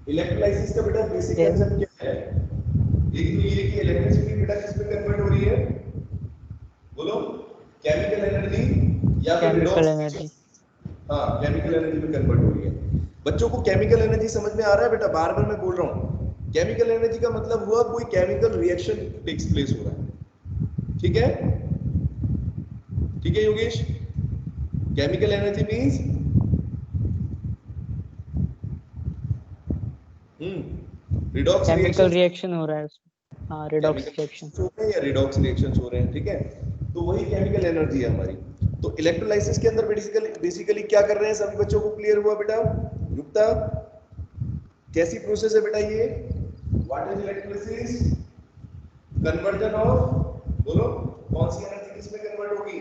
Electrolysis का बेटा basic Yes. Concept क्या है? एक तो ये कि इलेक्ट्रिसिटी बेटा किस में कन्वर्ट हो रही है? बोलो, केमिकल एनर्जी या फिर Chemical रिडॉक्स? energy. हाँ, केमिकल एनर्जी में कन्वर्ट हो रही है। बच्चों को केमिकल एनर्जी समझ में आ रहा है बेटा? बार बार मैं बोल रहा हूँ, केमिकल एनर्जी का मतलब हुआ कोई केमिकल रिएक्शन टेक्स प्लेस हो रहा है। ठीक है, ठीक है Yogesh? Chemical energy means redox Chemical reaction. reaction हो रहा है उसमें. हाँ, redox reaction. केमिकल हो रहे हैं या रिडॉक्स रिएक्शंस हो रहे हैं, ठीक है? तो वही केमिकल एनर्जी है हमारी। तो इलेक्ट्रोलाइसिस के अंदर बेसिकली क्या कर रहे हैं? सभी बच्चों को क्लियर हुआ बेटा? युक्ता, कैसी प्रोसेस है बेटा ये? What is electrolysis? Conversion of, बोलो, कौन सी एनर्जी किस में कन्वर्ट होगी?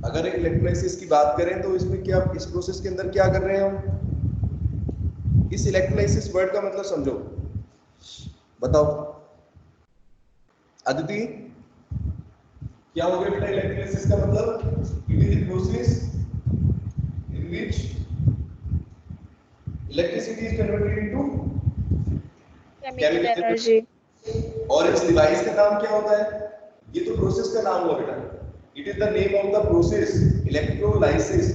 अगर एक इलेक्ट्रोलाइसिस की बात करें तो इसमें क्या, इस प्रोसेस के अंदर क्या कर रहे हैं हम? इस इलेक्ट्रोलाइसिस वर्ड का मतलब समझो, बताओ अदिति, क्या हो गया बेटा इलेक्ट्रोलाइसिस का मतलब? It is the process in which electricity is converted into chemical chemical energy. Energy. और इस डिवाइस का नाम क्या होता है? ये तो प्रोसेस का नाम हुआ बेटा। It is the name of the process electrolysis.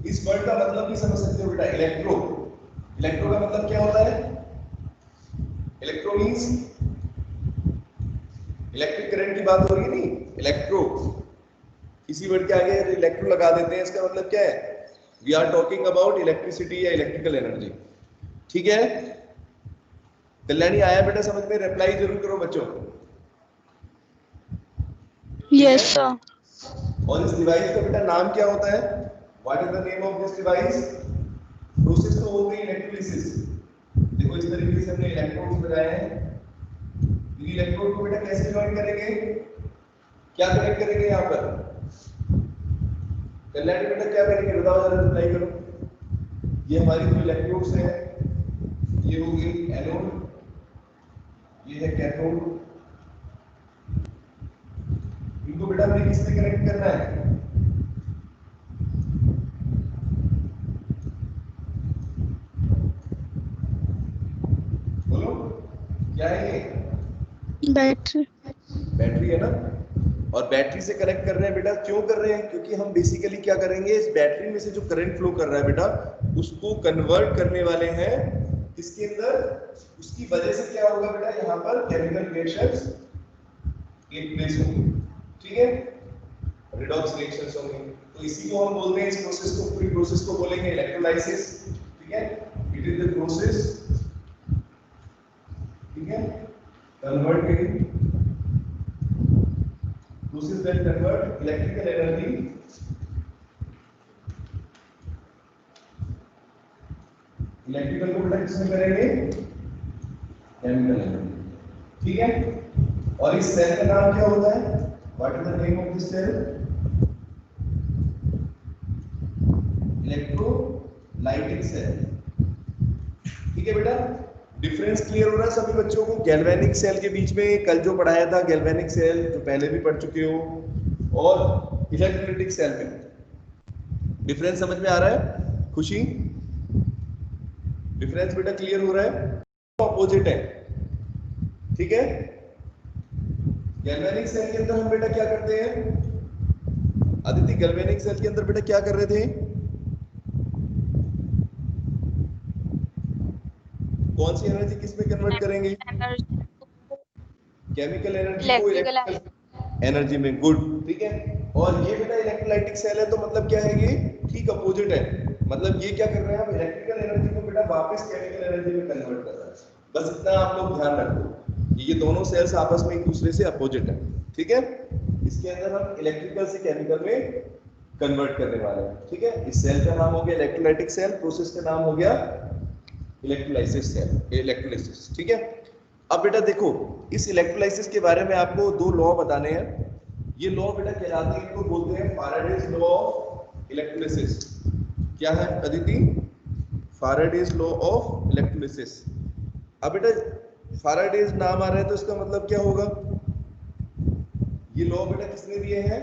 इस वर्ड का मतलब भी समझ सकते हो बेटा, इलेक्ट्रो। इलेक्ट्रो का मतलब क्या होता है? इलेक्ट्रो मींस इलेक्ट्रिक करंट की बात हो रही है, नहीं इलेक्ट्रो। किसी वर्ड के आगे इलेक्ट्रो लगा देते हैं, इसका मतलब क्या है? We are talking about electricity या इलेक्ट्रिकल एनर्जी। ठीक है, कल्याणी आया बेटा समझ में? रिप्लाई जरूर करो बच्चों। ठीक यस है, सर। और इस डिवाइस का बेटा नाम क्या होता है? What is the name of this device? Process तो हो गई इलेक्ट्रोलिसिस। देखो इस तरीके से हमने इलेक्ट्रोड्स लगाए हैं। इलेक्ट्रोड को बेटा कैसे ज्वाइन करेंगे? क्या कनेक्ट करेंगे यहाँ पर? कल्याणी बेटा क्या करेंगे बताओ जरा, रिप्लाई करो। ये हमारी जो इलेक्ट्रोड्स हैं, ये हो गई एनोड, ये है कैथोड। इनको बेटा हमें किससे कनेक्ट करना है? बोलो, क्या है ये? बैटरी। बैटरी है ना। और बैटरी से कनेक्ट कर रहे हैं बेटा, क्यों कर रहे हैं? क्योंकि हम बेसिकली क्या करेंगे, इस बैटरी में से जो करंट फ्लो कर रहा है बेटा, उसको कन्वर्ट करने वाले हैं किसके अंदर? उसकी वजह से क्या होगा बेटा, यहाँ पर केमिकल रिएक्शंस टेक प्लेस होंगे। ठीक है, रिडॉक्स रिएक्शंस होंगे। तो इसी को हम बोलते हैं, इस प्रोसेस को, पूरी प्रोसेस को बोलेंगे इलेक्ट्रोलाइसिस। ठीक है, इट इज द प्रोसेस, ठीक है, converting process that convert electrical energy electrical को बेटा किसमें करेंगे? Chemical energy. ठीक है, और इस सेल का नाम क्या होता है? What is the name of this cell? Electrolytic cell. ठीक है बेटा, डिफरेंस क्लियर हो रहा है सभी बच्चों को? गैल्वेनिक सेल के बीच में कल जो पढ़ाया था, गैल्वेनिक सेल जो पहले भी पढ़ चुके हो, और इलेक्ट्रोलाइटिक सेल में डिफरेंस समझ में आ रहा है? खुशी, डिफरेंस बेटा क्लियर हो रहा है? अपोजिट है, ठीक है। गैल्वेनिक सेल के अंदर हम बेटा क्या करते हैं? अदिति, गैल्वेनिक सेल के अंदर बेटा क्या कर रहे थे? कौन सी एनर्जी किस में कन्वर्ट करेंगे? केमिकल एनर्जी को इलेक्ट्रिकल इलेक्ट्रिकल एनर्जी में। गुड, ठीक है। और ये बेटा इलेक्ट्रोलाइटिक सेल है, तो मतलब क्या है, ये ठीक अपोजिट है। मतलब ये क्या कर रहे हैं, आप इलेक्ट्रिकल एनर्जी को बेटा वापस केमिकल एनर्जी में कन्वर्ट कर रहे हैं। बस इतना आप लोग ध्यान रखो, ये दोनों सेल्स आपस में एक दूसरे से अपोजिट है। ठीक है, इसके अंदर हम इलेक्ट्रिकल से केमिकल में कन्वर्ट करने वाले हैं। ठीक है, इस सेल का नाम हो गया इलेक्ट्रोलाइटिक सेल, प्रोसेस का नाम हो गया इलेक्ट्रोलाइसिस सेल, इलेक्ट्रोलाइसिस। ठीक है, अब बेटा देखो, इस इलेक्ट्रोलाइसिस के बारे में आपको दो लॉ बताने हैं। ये लॉ बेटा कहलाते हैं, इनको बोलते हैं फैराडेज लॉ ऑफ इलेक्ट्रोलाइसिस। क्या है Aditi? Faraday's law of electrolysis. अब बेटा फैराडेज नाम आ रहा है तो इसका मतलब क्या होगा? ये लॉ बेटा किसने दिए हैं?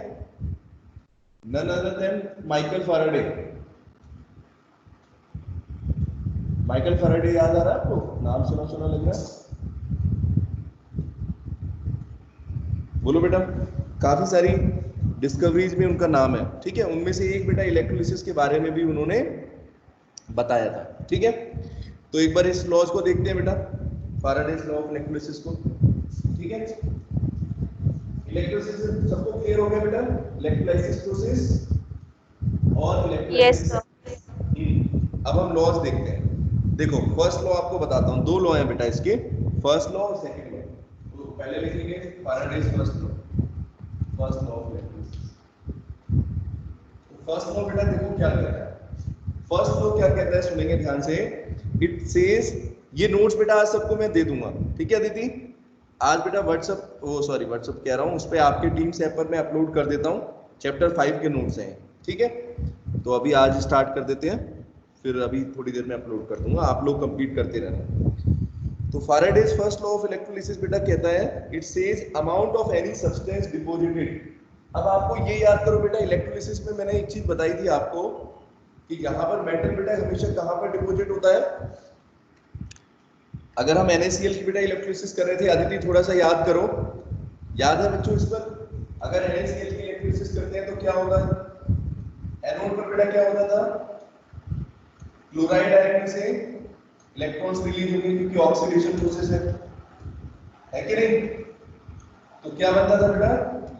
None other than Michael Faraday. Michael Faraday याद आ रहा है आपको? नाम सुना सुना लग रहा है। बोलो बेटा। काफी सारी डिस्कवरीज में उनका नाम है, ठीक है। उनमें से एक बेटा इलेक्ट्रोलिसिस के बारे में भी उन्होंने बताया था, ठीक है। तो एक बार इस लॉज को देखते हैं बेटा, फैराडेज लॉ ऑफ इलेक्ट्रोलिसिस को, ठीक है। इलेक्ट्रोलिसिस सबको क्लियर हो गया बेटा? इलेक्ट्रोलाइसिस प्रोसेस और Yes, इलेक्ट्रोलाइसिस। sir. अब हम लॉज देखते हैं। देखो फर्स्ट लॉ आपको बताता हूँ, दो लॉ हैं बेटा इसके, फर्स्ट लॉ और सेकंड लॉ। तो पहले लिखेंगे Faraday's first law, first law of electrolysis. First law बेटा देखो क्या कहता है, फर्स्ट लॉ क्या कहता है सुनेंगे ध्यान से। इट सेज, ये नोट्स बेटा आज सबको मैं दे दूंगा, ठीक है दीदी। आज बेटा व्हाट्सएप, वो सॉरी व्हाट्सएप कह रहा हूँ, उस पर आपके टीम्स ऐप पर मैं अपलोड कर देता हूँ, चैप्टर 5 के नोट्स हैं, ठीक है। तो अभी आज स्टार्ट कर देते हैं, फिर अभी थोड़ी देर में अपलोड कर दूंगा, आप लोग कंप्लीट करते रहना। तो Faraday's first law of electrolysis बेटा कहता है, it says amount of any substance deposited. अब आपको ये याद करो बेटा, इलेक्ट्रोलिसिस में मैंने एक चीज बताई थी आपको कि यहाँ पर मेटल बेटा हमेशा कहाँ पर डिपॉजिट होता है। अगर हम NaCl की बेटा इलेक्ट्रोलिसिस कर रहे थे, आदित्य थोड़ा सा याद करो, याद है बच्चों इस पर? अगर NaCl की इलेक्ट्रोलिसिस करते हैं तो क्या होगा? एनोड पर बेटा क्या होता था? क्लोराइड आयन से इलेक्ट्रॉन्स रिलीज होंगे क्योंकि ऑक्सीडेशन प्रोसेस है कि नहीं? तो क्या बनता था बेटा?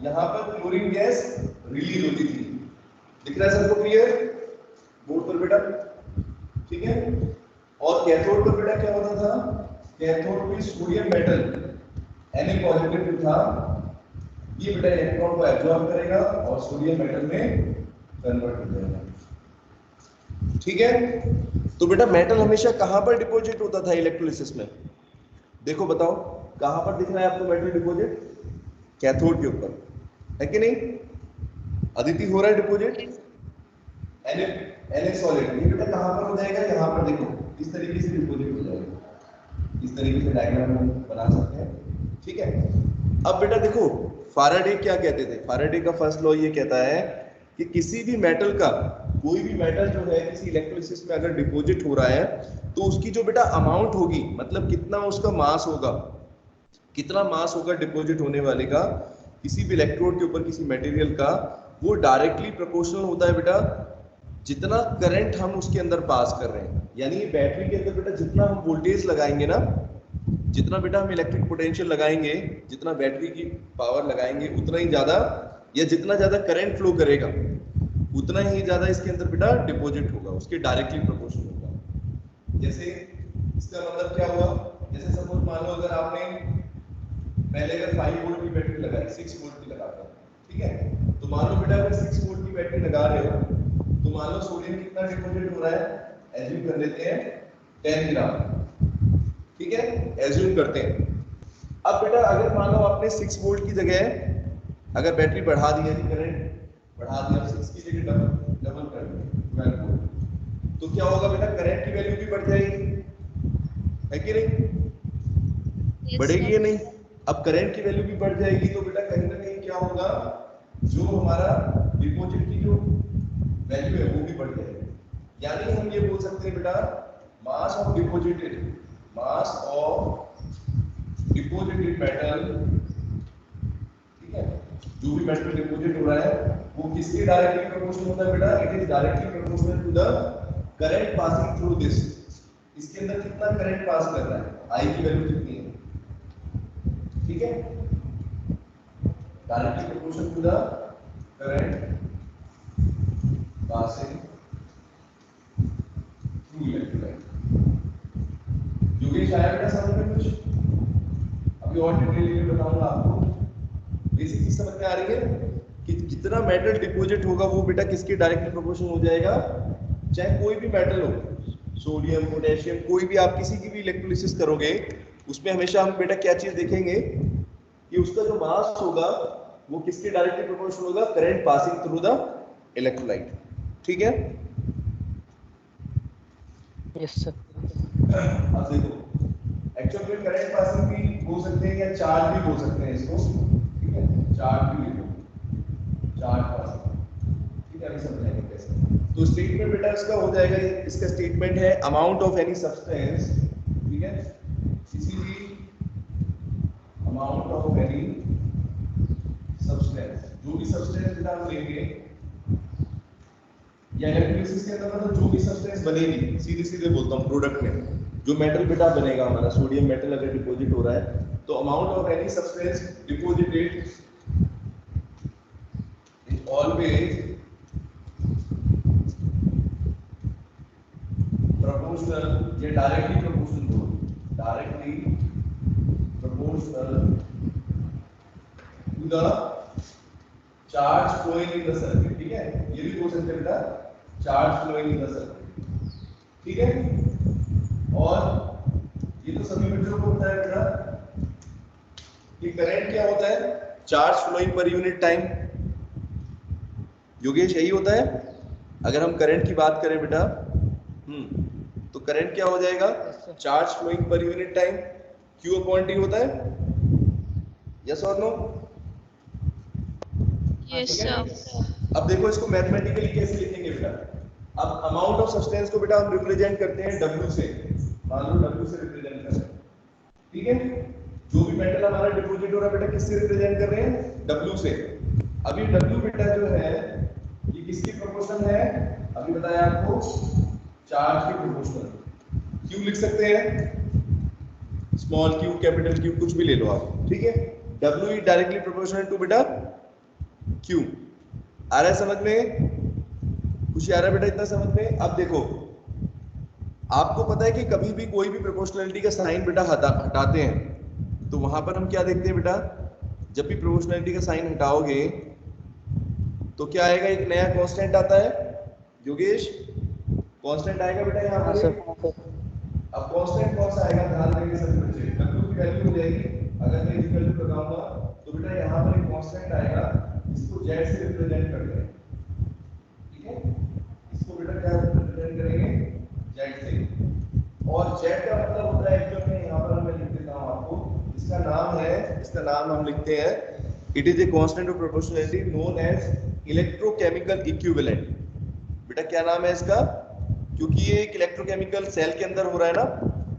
यहाँ पर क्लोरीन गैस रिलीज होती थी। दिख रहा है सबको क्लियर बोर्ड पर बेटा? ठीक है। और कैथोड पर बेटा क्या होता था? कैथोड में सोडियम मेटल Na पॉजिटिव था, ये बेटा इलेक्ट्रॉन को एब्जॉर्ब करेगा और सोडियम मेटल में कन्वर्ट हो जाएगा, ठीक है। तो बेटा मेटल हमेशा कहां पर डिपॉजिट होता था इलेक्ट्रोलिसिस में? देखो बताओ कहां पर दिख रहा है आपको मेटल डिपॉजिट? कैथोड के ऊपर, है कि नहीं? अदिति हो रहा है डिपॉजिट Na सॉलिड, ये बेटा कहां पर हो जाएगा? यहां पर देखो, इस तरीके से डिपॉजिट हो जाएगा, इस तरीके से डायग्राम हम बना सकते हैं, ठीक है। अब बेटा देखो फैराडे क्या कहते थे, फैराडे का फर्स्ट लॉ ये कहता है कि किसी भी मेटल का, कोई भी मेटल जो है किसी इलेक्ट्रोलिसिस में अगर डिपॉजिट हो रहा है तो उसकी जो बेटा अमाउंट होगी, मतलब कितना उसका मास होगा, कितना मास होगा डिपॉजिट होने वाले का किसी भी इलेक्ट्रोड के ऊपर किसी मटेरियल का, वो डायरेक्टली प्रोपोर्शनल होता है बेटा जितना करंट हम उसके अंदर पास कर रहे हैं। यानी बैटरी के अंदर बेटा जितना हम वोल्टेज लगाएंगे ना, जितना बेटा हम इलेक्ट्रिक पोटेंशियल लगाएंगे, जितना बैटरी की पावर लगाएंगे, उतना ही ज्यादा, या जितना ज्यादा करंट फ्लो करेगा उतना ही ज्यादा इसके अंदर बेटा डिपॉजिट होगा, उसके डायरेक्टली प्रोपोर्शनल होगा। जैसे इसका मतलब क्या हुआ? जैसे सपोज मान लो अगर आपने पहले अगर 5 वोल्ट की बैटरी लगाई, 6 वोल्ट की लगाते हैं, ठीक है। तो मान लो बेटा अगर 6 वोल्ट की बैटरी लगा रहे हो तो मान लो सोडियम कितना डिपॉजिट हो रहा है? एज्यूम कर लेते हैं 10 ग्राम, ठीक है, एज्यूम करते हैं। अब बेटा अगर मान लो आपने 6 वोल्ट की जगह अगर बैटरी बढ़ा दी है, करंट बढ़ा दिया, 6 की जगह डबल कर दिया 12 वोल्ट, तो क्या होगा बेटा? करंट की वैल्यू भी बढ़ जाएगी, है कि नहीं? Yes, बढ़ेगी sir. या नहीं? अब करंट की वैल्यू भी बढ़ जाएगी तो बेटा कहीं ना कहीं क्या होगा, जो हमारा डिपॉजिट की जो वैल्यू है वो भी बढ़ जाएगी। यानी हम ये बोल सकते हैं बेटा मास ऑफ डिपॉजिटेड मेटल, ठीक है, जो भी मेटल डिपॉजिट हो रहा है वो किसके डायरेक्टली प्रोपोर्शनल होता है बेटा? It is directly proportional to the current passing through this. इसके अंदर कितना करंट पास कर रहा है, आई की वैल्यू कितनी है, ठीक है, directly proportional to the current passing through electrolyte. Yogesh आया बेटा समझ में कुछ? अभी और डिटेल में बताऊंगा आपको। बेसिक चीज समझ में आ रही है कि जितना मेटल डिपॉजिट होगा वो बेटा किसके डायरेक्टली प्रोपोर्शनल हो जाएगा? चाहे कोई भी मेटल हो, सोडियम, पोटेशियम, कोई भी आप किसी की भी इलेक्ट्रोलिसिस करोगे उसमें हमेशा हम बेटा क्या चीज देखेंगे कि उसका जो मास होगा वो किसके डायरेक्टली प्रोपोर्शनल होगा? Current passing through the electrolyte, ठीक है। Yes sir. अब देखो एक्चुअल में करंट पासिंग भी हो सकते हैं या चार्ज भी हो सकते हैं इसको, ठीक है, चार्ज भी लिखो, चार्ज पासिंग, ठीक है, अभी समझाएंगे कैसे। तो स्टेटमेंट बेटा इसका हो जाएगा, इसका स्टेटमेंट है अमाउंट ऑफ एनी सब्सटेंस, ठीक है, किसी भी अमाउंट ऑफ एनी सब्सटेंस, जो भी सब्सटेंस बेटा हम लेंगे या इलेक्ट्रोलिसिस के अंदर मतलब जो भी सब्सटेंस बनेगी, सीधे सीधे बोलता हूँ, प्रोडक्ट में जो मेटल बेटा बनेगा हमारा, सोडियम मेटल अगर डिपॉजिट हो रहा है तो amount of any substance deposited is always proportional, ये directly proportional, directly proportional to the charge flowing in the circuit, ठीक है, ये भी बोल सकते हैं बेटा charge flowing in the circuit, ठीक है। और ये तो सभी बच्चों को पता है बेटा कि करंट क्या होता है, charge flowing per unit time. Yogesh यही होता है, अगर हम करंट की बात करें बेटा तो करंट क्या हो जाएगा, charge flowing per unit time, Q upon T होता है, yes or no? Yes, sir. अब देखो इसको मैथमेटिकली कैसे लिखेंगे बेटा। अब अमाउंट ऑफ सब्सटेंस को बेटा हम रिप्रेजेंट करते हैं W से, मान लो W से रिप्रेजेंट कर रहे हैं, ठीक है। जो भी मेटल हमारा डिपॉजिट हो रहा है बेटा किससे रिप्रेजेंट कर रहे हैं, W से। अभी W बेटा जो है ये किसकी प्रोपोर्शनल है, अभी बताया आपको, चार्ज की प्रोपोर्शनल। Q लिख सकते हैं, स्मॉल q कैपिटल Q कुछ भी ले लो आप, ठीक है। W is directly proportional to बेटा Q। आ रहा है समझ में, कुछ आ रहा है बेटा इतना समझ में। अब देखो आपको पता है कि कभी भी कोई भी प्रोपोर्शनलिटी का साइन बेटा हटाते हैं तो वहां पर हम क्या देखते हैं बेटा, जब भी प्रोपोर्शनलिटी का साइन हटाओगे तो क्या आएगा, एक नया कांस्टेंट आता है, योगेश कांस्टेंट आएगा बेटा यहाँ पर। अब कांस्टेंट कौन सा आएगा, ध्यान देंगे सभी बच्चे, W की वैल्यू हो जाएगी, अगर मैं इस वैल्यू लगाऊंगा तो बेटा यहाँ पर एक कांस्टेंट आएगा, इसको Z से रिप्रेजेंट करते हैं, ठीक है, इसको बेटा क्या रिप्रेजेंट करेंगे, Z से। और Z का मतलब होता है, एक्चुअल में यहाँ पर मैं लिख देता हूँ आपको, इसका नाम है, इसका नाम हम लिखते हैं, it is a constant of proportionality known as electrochemical equivalent. बेटा क्या नाम है इसका, क्योंकि ये एक इलेक्ट्रोकेमिकल सेल के अंदर हो रहा है ना,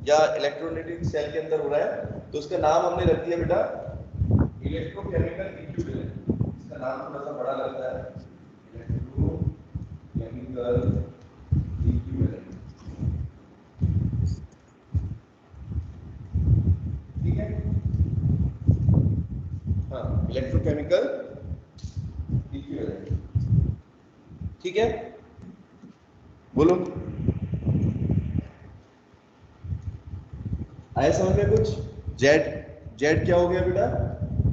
या इलेक्ट्रोलाइटिक सेल के अंदर हो रहा है, तो इसका नाम हमने रख दिया बेटा इलेक्ट्रोकेमिकल इक्विवेलेंट। इसका नाम थोड़ा सा बड़ा लगता है, इलेक्ट्रोकेमिकल इक्विवेलेंट, ठीक है। हाँ, इलेक्ट्रोकेमिकल इक्विवेलेंट, ठीक है, बोलो आया समझ में कुछ। जेड क्या हो गया बेटा,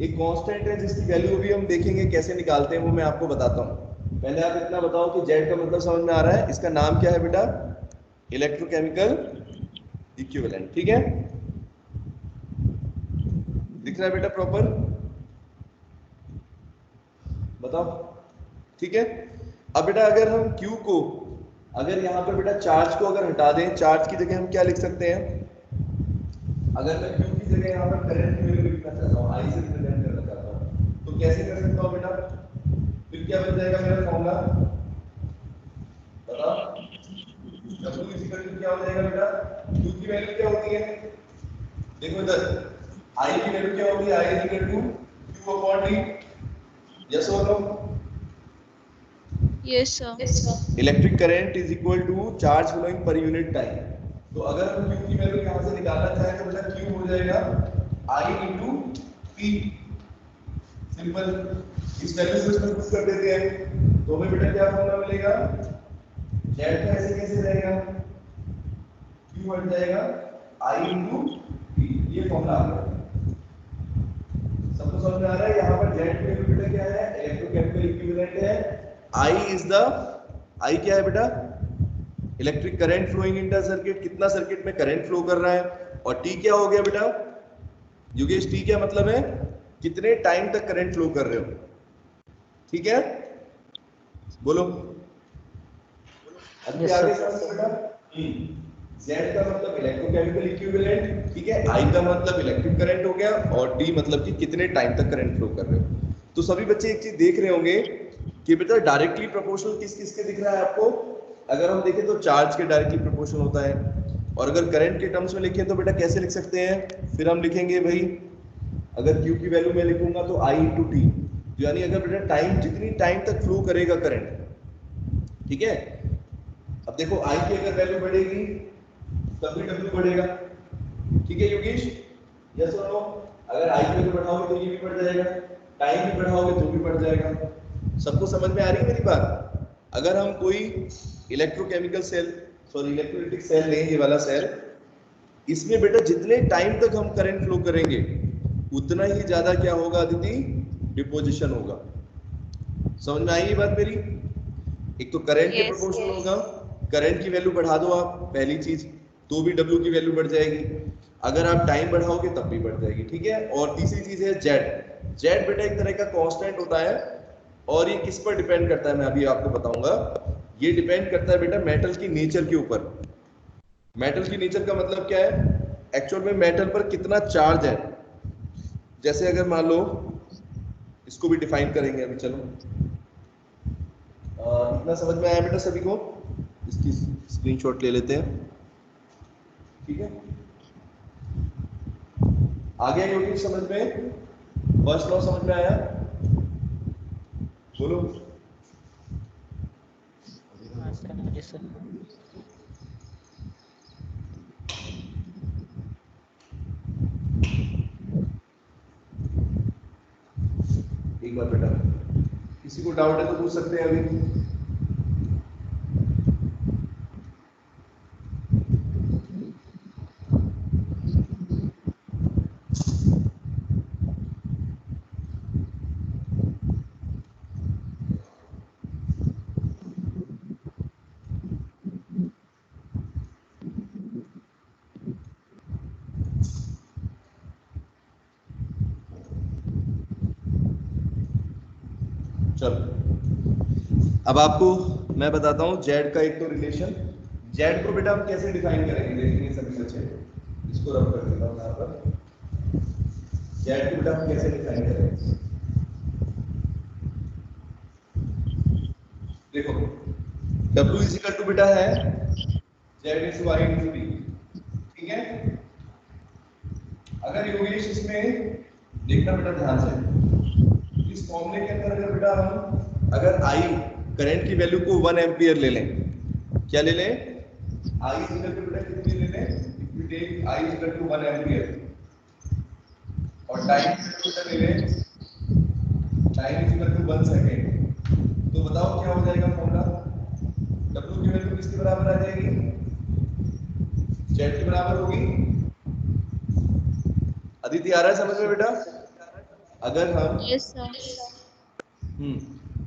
एक कांस्टेंट है जिसकी वैल्यू भी हम देखेंगे कैसे निकालते हैं, वो मैं आपको बताता हूँ। पहले आप इतना बताओ कि जेड का मतलब समझ में आ रहा है, इसका नाम क्या है बेटा, इलेक्ट्रोकेमिकल इक्विवेलेंट, ठीक है, दिख रहा है बेटा प्रॉपर, बताओ, ठीक है। अब बेटा अगर हम Q को, अगर यहाँ पर बेटा चार्ज को अगर हटा दें, चार्ज की जगह हम क्या लिख सकते हैं, अगर मैं Q की जगह यहाँ पर करंट की वैल्यू लिखना चाहता हूँ, I से रिप्रेजेंट करना चाहता हूँ, तो कैसे कर सकता हूँ बेटा, फिर क्या बन जाएगा मेरा फॉर्मूला, बताओ, W इक्वल टू क्या हो जाएगा बेटा, Q की वैल्यू क्या होती है, देखो इधर I की वैल्यू क्या होती है, I equal to Q upon T, yes or no? Yes, sir. Electric current is equal to charge flowing per unit time. तो अगर हम Q की वैल्यू यहाँ से निकालना चाहें तो बेटा Q हो जाएगा I इंटू P, सिंपल, इस वैल्यू को इसमें पुट कर देते हैं तो हमें बेटा क्या फॉर्मूला मिलेगा, Z का ऐसे कैसे जाएगा, Q बन जाएगा I इंटू P, ये फॉर्मूला आ गया। सबको समझ में आ रहा है, यहाँ पर Z की वैल्यू बेटा क्या है, इलेक्ट्रोकेमिकल इक्विवेलेंट है, I इज द, I क्या है बेटा, electric current flowing in the circuit, कितना सर्किट में करंट फ्लो कर रहा है, और T क्या हो गया बेटा, योगेश T क्या मतलब है, कितने टाइम तक करंट फ्लो कर रहे हो, ठीक है, बोलो। अभी आगे समझो बेटा, Z का मतलब इलेक्ट्रोकेमिकल इक्विवेलेंट, ठीक है, I का मतलब इलेक्ट्रिक करंट हो गया, और T मतलब कि कितने टाइम तक करंट फ्लो कर रहे हो। तो सभी बच्चे एक चीज देख रहे होंगे कि बेटा डायरेक्टली प्रोपोर्शनल किस किस के दिख रहा है आपको, अगर हम देखें तो चार्ज के डायरेक्टली प्रोपोर्शनल होता है, और अगर करंट के टर्म्स में लिखें तो बेटा कैसे लिख सकते हैं, फिर हम लिखेंगे भाई अगर Q की वैल्यू मैं लिखूंगा तो I इंटू टी, यानी अगर बेटा टाइम जितनी टाइम तक फ्लो करेगा करंट, ठीक है। अब देखो I की अगर वैल्यू बढ़ेगी तब भी W बढ़ेगा, ठीक है योगेश, यस और नो। अगर I की वैल्यू बढ़ाओगे तो ये भी बढ़ जाएगा, टाइम भी बढ़ाओगे तो भी बढ़ जाएगा। सबको समझ में आ रही है मेरी बात। अगर हम कोई electrochemical cell, sorry electrolytic cell लें, ये वाला सेल, इसमें बेटा जितने टाइम तक हम करंट फ्लो करेंगे उतना ही ज्यादा क्या होगा अदिति, डिपोजिशन होगा। समझ में आई ये बात मेरी। एक तो करंट के प्रोपोर्शनल होगा, करंट की वैल्यू बढ़ा दो आप पहली चीज तो भी W की वैल्यू बढ़ जाएगी, अगर आप टाइम बढ़ाओगे तब भी बढ़ जाएगी, ठीक है। और तीसरी चीज है Z। Z बेटा एक तरह का कांस्टेंट होता है, और ये किस पर डिपेंड करता है मैं अभी आपको बताऊंगा। ये डिपेंड करता है बेटा मेटल की नेचर के ऊपर। मेटल की नेचर का मतलब क्या है, एक्चुअल में मेटल पर कितना चार्ज है। जैसे अगर मान लो, इसको भी डिफाइन करेंगे अभी, चलो इतना समझ में आया बेटा सभी को, इसकी स्क्रीनशॉट ले लेते हैं, ठीक है। आगे योगी समझ में, फर्स्ट लॉ समझ में आया, बोलो। हाँ सर, जी सर। एक बार बेटा किसी को डाउट है तो पूछ सकते हैं अभी। चलो अब आपको मैं बताता हूँ जेड का एक तो रिलेशन। जेड को बेटा हम कैसे डिफाइन करेंगे, देखेंगे सभी बच्चे, इसको रब कर देता हूँ यहाँ पर। जेड को बेटा हम कैसे डिफाइन करेंगे, देखो W इज इक्वल टू बेटा है Z is Y into D, ठीक है। अगर योगेश इसमें देखना बेटा ध्यान से, इस फॉर्मूले के अंदर अगर बेटा हम अगर I करंट की वैल्यू को 1 एम्पियर ले लें, क्या ले लें, I इज इक्वल टू बेटा कितनी ले लें, if we take I is equal to 1 ampere, और टाइम बेटा ले लें time is equal to 1 second, तो बताओ क्या हो जाएगा फॉर्मूला, W की वैल्यू किसके बराबर आ जाएगी, Z के बराबर होगी। अदिति आ रहा है समझ में बेटा। अगर हम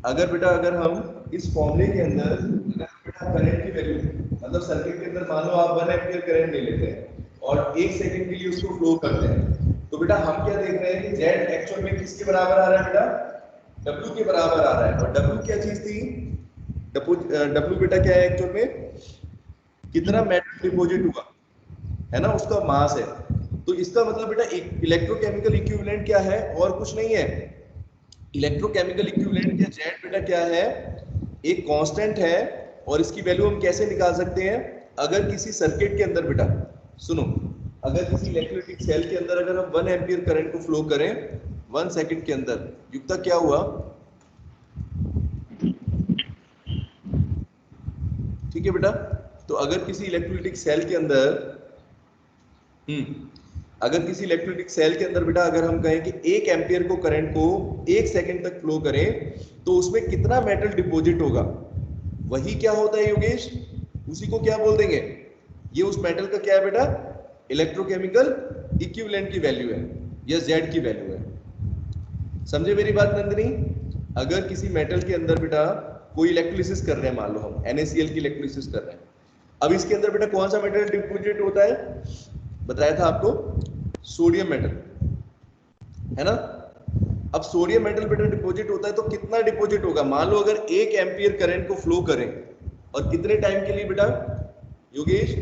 अगर बेटा अगर हम इस फॉर्मूले के अंदर अगर बेटा करंट की वैल्यू, मतलब सर्किट के अंदर मान लो आप 1 एम्पियर करंट ले लेते हैं और 1 सेकंड के लिए उसको फ्लो करते हैं, तो बेटा हम क्या देख रहे हैं कि Z एक्चुअल में किसके बराबर आ रहा है बेटा, W के बराबर आ रहा है। और W क्या चीज थी, W बेटा क्या है एक्चुअल में, कितना मेटल डिपॉजिट हुआ है ना, उसका मास है। तो इसका मतलब बेटा इलेक्ट्रोकेमिकल इक्विवेलेंट क्या है, और कुछ नहीं है। इलेक्ट्रोकेमिकल इक्विवेलेंट या जेड बेटा क्या है, एक कांस्टेंट है, और इसकी वैल्यू हम कैसे निकाल सकते हैं, अगर किसी सर्किट के अंदर बेटा सुनो, अगर किसी इलेक्ट्रोलाइटिक सेल के अंदर अगर हम 1 एम्पियर करंट को फ्लो करें 1 सेकंड के अंदर, युक्ता क्या हुआ, ठीक है बेटा। तो अगर किसी इलेक्ट्रोलाइटिक सेल के अंदर अगर किसी इलेक्ट्रोलाइटिक सेल के अंदर बेटा अगर हम कहें कि 1 एम्पियर को करंट को 1 सेकंड तक फ्लो करें तो उसमें कितना मेटल डिपॉजिट होगा, वही क्या होता है योगेश, उसी को क्या बोल देंगे, ये उस मेटल का क्या है बेटा, इलेक्ट्रोकेमिकल इक्विवेलेंट की वैल्यू है, या जेड की वैल्यू है। समझे मेरी बात नंदिनी। अगर किसी मेटल के अंदर बेटा कोई इलेक्ट्रोलिसिस कर रहे हैं, मान लो हम NaCl की इलेक्ट्रोलिसिस कर रहे हैं, अब इसके अंदर बेटा कौन सा मेटल डिपॉजिट होता है, बताया था आपको, सोडियम मेटल, है ना। अब सोडियम मेटल बेटा डिपॉजिट होता है तो कितना डिपॉजिट होगा, मान लो अगर 1 एम्पियर करंट को फ्लो करें और कितने टाइम के लिए बेटा योगेश,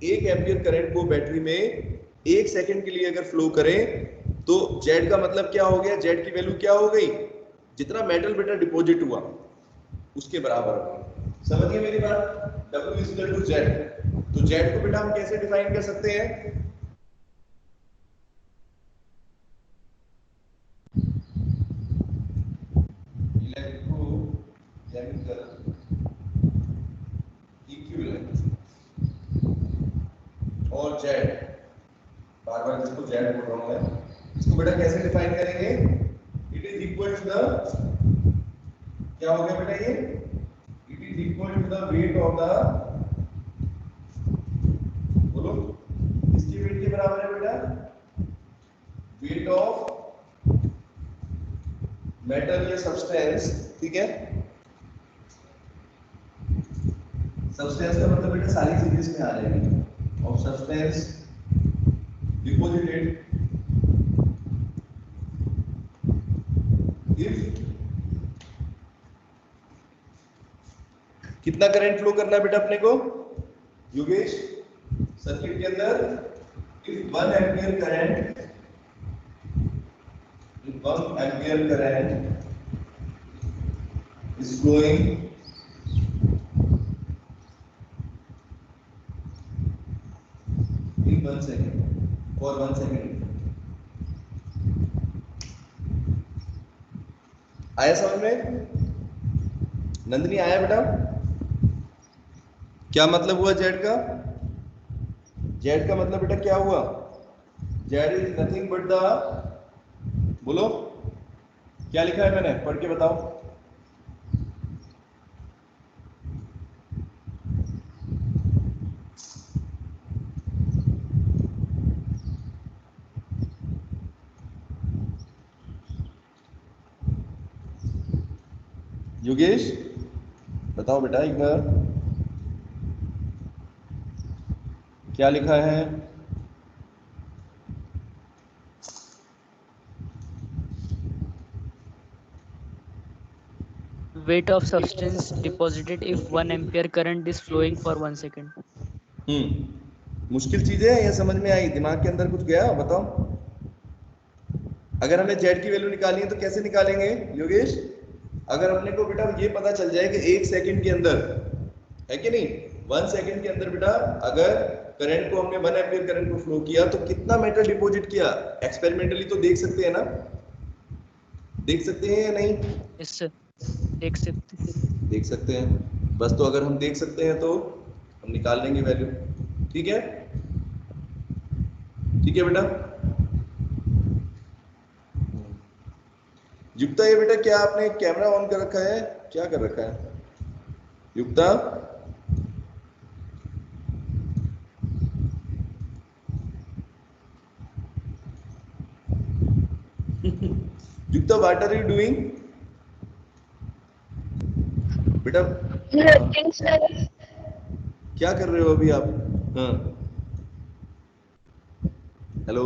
1 एम्पियर करंट को बैटरी में 1 सेकंड के लिए अगर फ्लो करें तो जेड का मतलब क्या हो गया, जेड की वैल्यू क्या हो गई, जितना मेटल बेटा डिपॉजिट हुआ उसके बराबर हो गई। समझ गए मेरी बात? W is equal to Z. तो जेड को बेटा हम कैसे डिफाइन कर सकते हैं? इलेक्ट्रोकेमिकल इक्विवेलेंट और जेड, बार बार जिसको जेड बोल रहा हूं मैं, इसको बेटा कैसे डिफाइन करेंगे? It is equal to the, क्या हो गया बेटा ये? It is equal to the weight of the, बोलो किसकी वेट के बराबर है बेटा? वेट ऑफ मेटल या सब्सटेंस, ठीक है? सब्सटेंस का मतलब बेटा सारी चीजें इसमें आ जाएंगी। ऑफ सब्सटेंस डिपॉजिटेड इफ, कितना करंट फ्लो करना है बेटा अपने को योगेश सर्किट के अंदर? If 1 ampere current, if 1 ampere current is flowing in 1 second, for 1 second, आया समझ में? नंदिनी आया बेटा? क्या मतलब हुआ जेड का? जेड का मतलब बेटा क्या हुआ? Z is nothing but the, बोलो क्या लिखा है मैंने, पढ़ के बताओ। योगेश बताओ बेटा एक बार, क्या लिखा है? Weight of substance deposited if 1 ampere current is flowing for 1 second. मुश्किल चीज है या समझ में आई? दिमाग के अंदर कुछ गया? बताओ। अगर हमें जेड की वैल्यू निकालनी है तो कैसे निकालेंगे योगेश? अगर अपने को बेटा ये पता चल जाए कि 1 सेकंड के अंदर, है कि नहीं, 1 सेकंड के अंदर बेटा अगर करंट को हमने 1 एम्पीयर करंट को फ्लो किया तो कितना मेटल डिपॉजिट किया, एक्सपेरिमेंटली तो देख सकते हैं ना? देख सकते हैं या नहीं? Yes sir. देख सकते हैं। बस तो अगर हम देख सकते हैं तो हम निकाल लेंगे वैल्यू, ठीक है? ठीक है बेटा? युक्ता ये बेटा क्या आपने कैमरा ऑन कर रखा है, क्या कर रखा है युक्ता? युक्ता व्हाट आर यू डूइंग बेटा? क्या कर रहे हो अभी आप? हाँ हेलो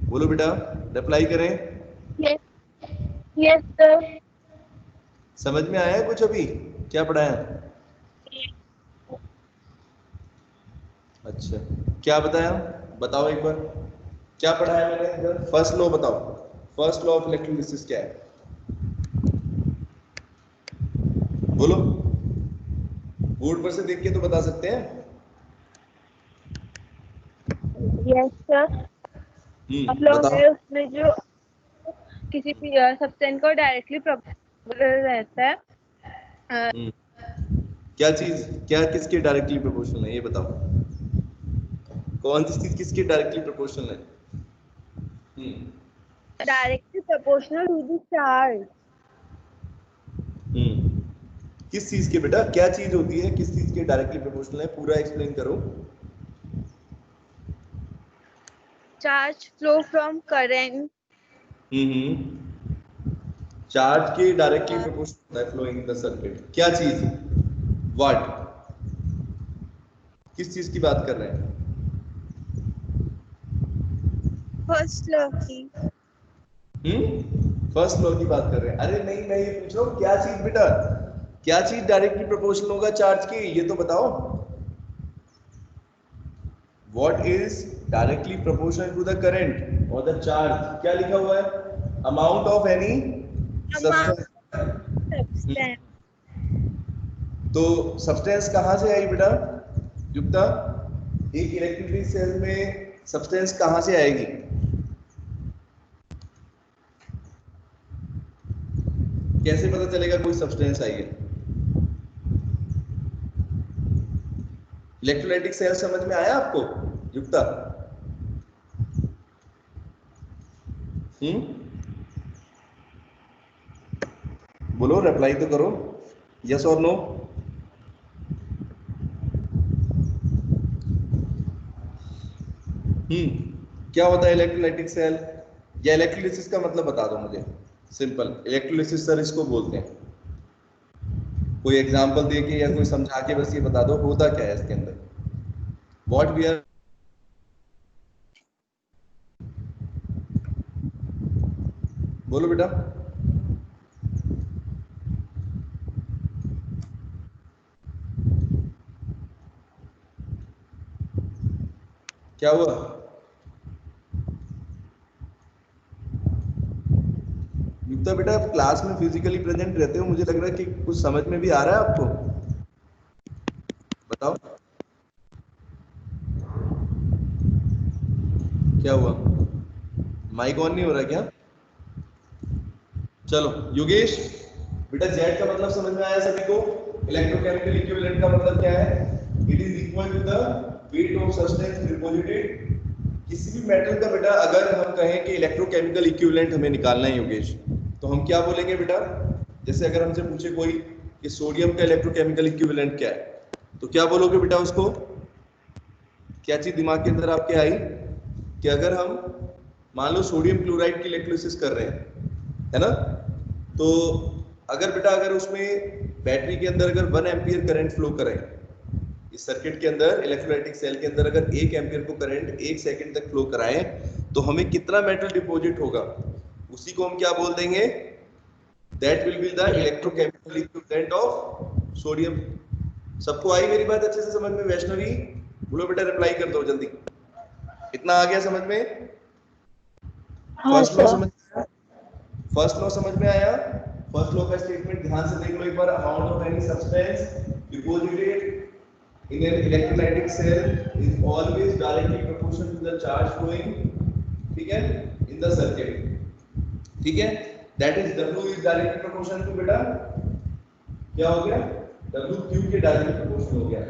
बोलो बेटा, रिप्लाई करें। Yes sir. समझ में आया कुछ अभी क्या पढ़ाया? अच्छा क्या बताया, बताओ एक बार क्या पढ़ाया मैंने? फर्स्ट लॉ बताओ, फर्स्ट लॉ ऑफ इलेक्ट्रोलिसिस क्या है? बोलो, बोर्ड पर से देख के तो बता सकते हैं। Yes sir. बताओ। है उसमें जो किसी भी सब्सटेंस को डायरेक्टली रहता है। क्या चीज, क्या किसके डायरेक्टली प्रोपोर्शनल है ये बताओ, कौन सी चीज किसके डायरेक्टली प्रोपोर्शनल है? Directly proportional to the charge. किस चीज के बेटा, क्या चीज होती है किस चीज के डायरेक्टली प्रोपोर्शनल है, पूरा एक्सप्लेन करो। Charge flow from current. Charge के डायरेक्टली प्रोपोर्शनल है फ्लोइंग द सर्किट, क्या चीज, व्हाट, किस चीज की बात कर रहे हैं? फर्स्ट लॉ की। फर्स्ट लॉ की बात कर रहे हैं? अरे नहीं, मैं ये पूछ रहा हूँ क्या चीज बेटा, क्या चीज डायरेक्टली प्रोपोर्शनल होगा चार्ज की, ये तो बताओ। What is directly proportional to the current और द चार्ज? क्या लिखा हुआ है? Amount of any substance. तो सब्सटेंस कहाँ से आई बेटा युक्ता? एक इलेक्ट्रिक सेल में सब्सटेंस कहाँ से आएगी? कैसे पता चलेगा कोई सब्सटेंस आई है? इलेक्ट्रोलाइटिक सेल समझ में आया आपको युक्ता? बोलो, रिप्लाई तो करो, यस और नो। क्या होता है इलेक्ट्रोलाइटिक सेल? या इलेक्ट्रोलिसिस का मतलब बता दो मुझे, सिंपल। इलेक्ट्रोलिसिस सर इसको बोलते हैं। कोई एग्जांपल देके या कोई समझा के बस ये बता दो होता क्या है इसके अंदर। व्हाट वी आर, बोलो बेटा। क्या हुआ? युक्ता बेटा आप क्लास में फिजिकली प्रेजेंट रहते हो, मुझे लग रहा है कि कुछ समझ में भी आ रहा है आपको। बताओ क्या हुआ? माइक ऑन नहीं हो रहा क्या? चलो योगेश बेटा, जेड का मतलब समझ में आया सभी को? इलेक्ट्रोकेमिकल इक्विवेलेंट का मतलब क्या है? It is equal to the weight of substance deposited. किसी भी मेटल का बेटा अगर हम कहें कि इलेक्ट्रोकेमिकल इक्विवेलेंट हमें निकालना है योगेश, तो हम क्या बोलेंगे बेटा? जैसे अगर हमसे पूछे कोई कि सोडियम का इलेक्ट्रोकेमिकल इक्विवेलेंट क्या है, तो क्या बोलोगे बेटा उसको? क्या चीज दिमाग के अंदर आपके आई कि अगर हम मान लो सोडियम क्लोराइड की इलेक्ट्रोलिसिस कर रहे हैं, है ना, तो अगर बेटा अगर उसमें बैटरी के अंदर अगर 1 एम्पियर करंट फ्लो करें, इस सर्किट के अंदर इलेक्ट्रोलाइटिक सेल के अंदर अगर 1 एम्पियर को करंट 1 सेकंड तक फ्लो कराएं, तो हमें कितना मेटल डिपॉजिट होगा? उसी को हम क्या बोल देंगे? That will be the electrochemical equivalent of sodium. सबको आई मेरी बात अच्छे से समझ में? वैष्णवी बोलो बेटा, रिप्लाई कर दो जल्दी। इतना आ गया समझ में? फर्स्ट लॉ समझ में आया? फर्स्ट लॉ समझ में आया? फर्स्ट लॉ का स्टेटमेंट ध्यान से देख लो एक बार। Amount of any substance deposited in an electrolytic cell is always directly proportional to the charge flowing, ठीक है, in the circuit, ठीक है। that is W is directly proportional to बेटा क्या हो गया? W Q के directly proportional हो गया।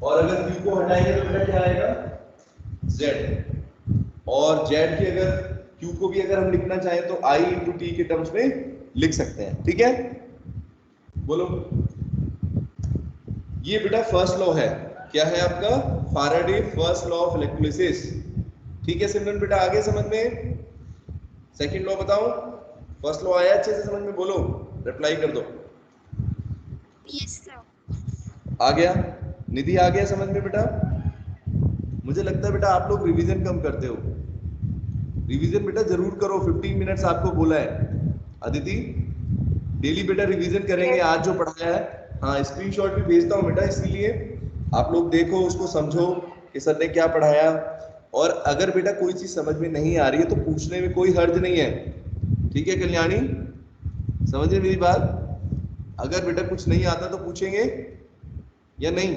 और अगर Q को हटाएंगे तो बेटा क्या आएगा? Z। और Z की अगर Q को भी अगर हम लिखना चाहें तो I into T के टर्म्स में लिख सकते हैं, ठीक है। बोलो, ये बेटा फर्स्ट लॉ है। क्या है आपका? Faraday first law of electrolysis, ठीक है सिमरन बेटा, आगे समझ में? सेकंड लॉ बताओ। फर्स्ट लॉ आया अच्छे से समझ में? बोलो, रिप्लाई कर दो। Yes sir. आ गया? निधि आ गया समझ में बेटा? मुझे लगता है बेटा आप लोग रिवीजन कम करते हो। रिवीजन बेटा जरूर करो, 15 मिनट्स आपको बोला है। अदिति डेली बेटा रिवीजन करेंगे आज जो पढ़ाया है। हाँ, स्क्रीनशॉट भी भेजता हूँ बेटा, इसीलिए आप लोग देखो, उसको समझो कि सर ने क्या पढ़ाया। और अगर बेटा कोई चीज समझ में नहीं आ रही है तो पूछने में कोई हर्ज नहीं है, ठीक है कल्याणी? समझे मेरी बात? अगर बेटा कुछ नहीं आता तो पूछेंगे या नहीं?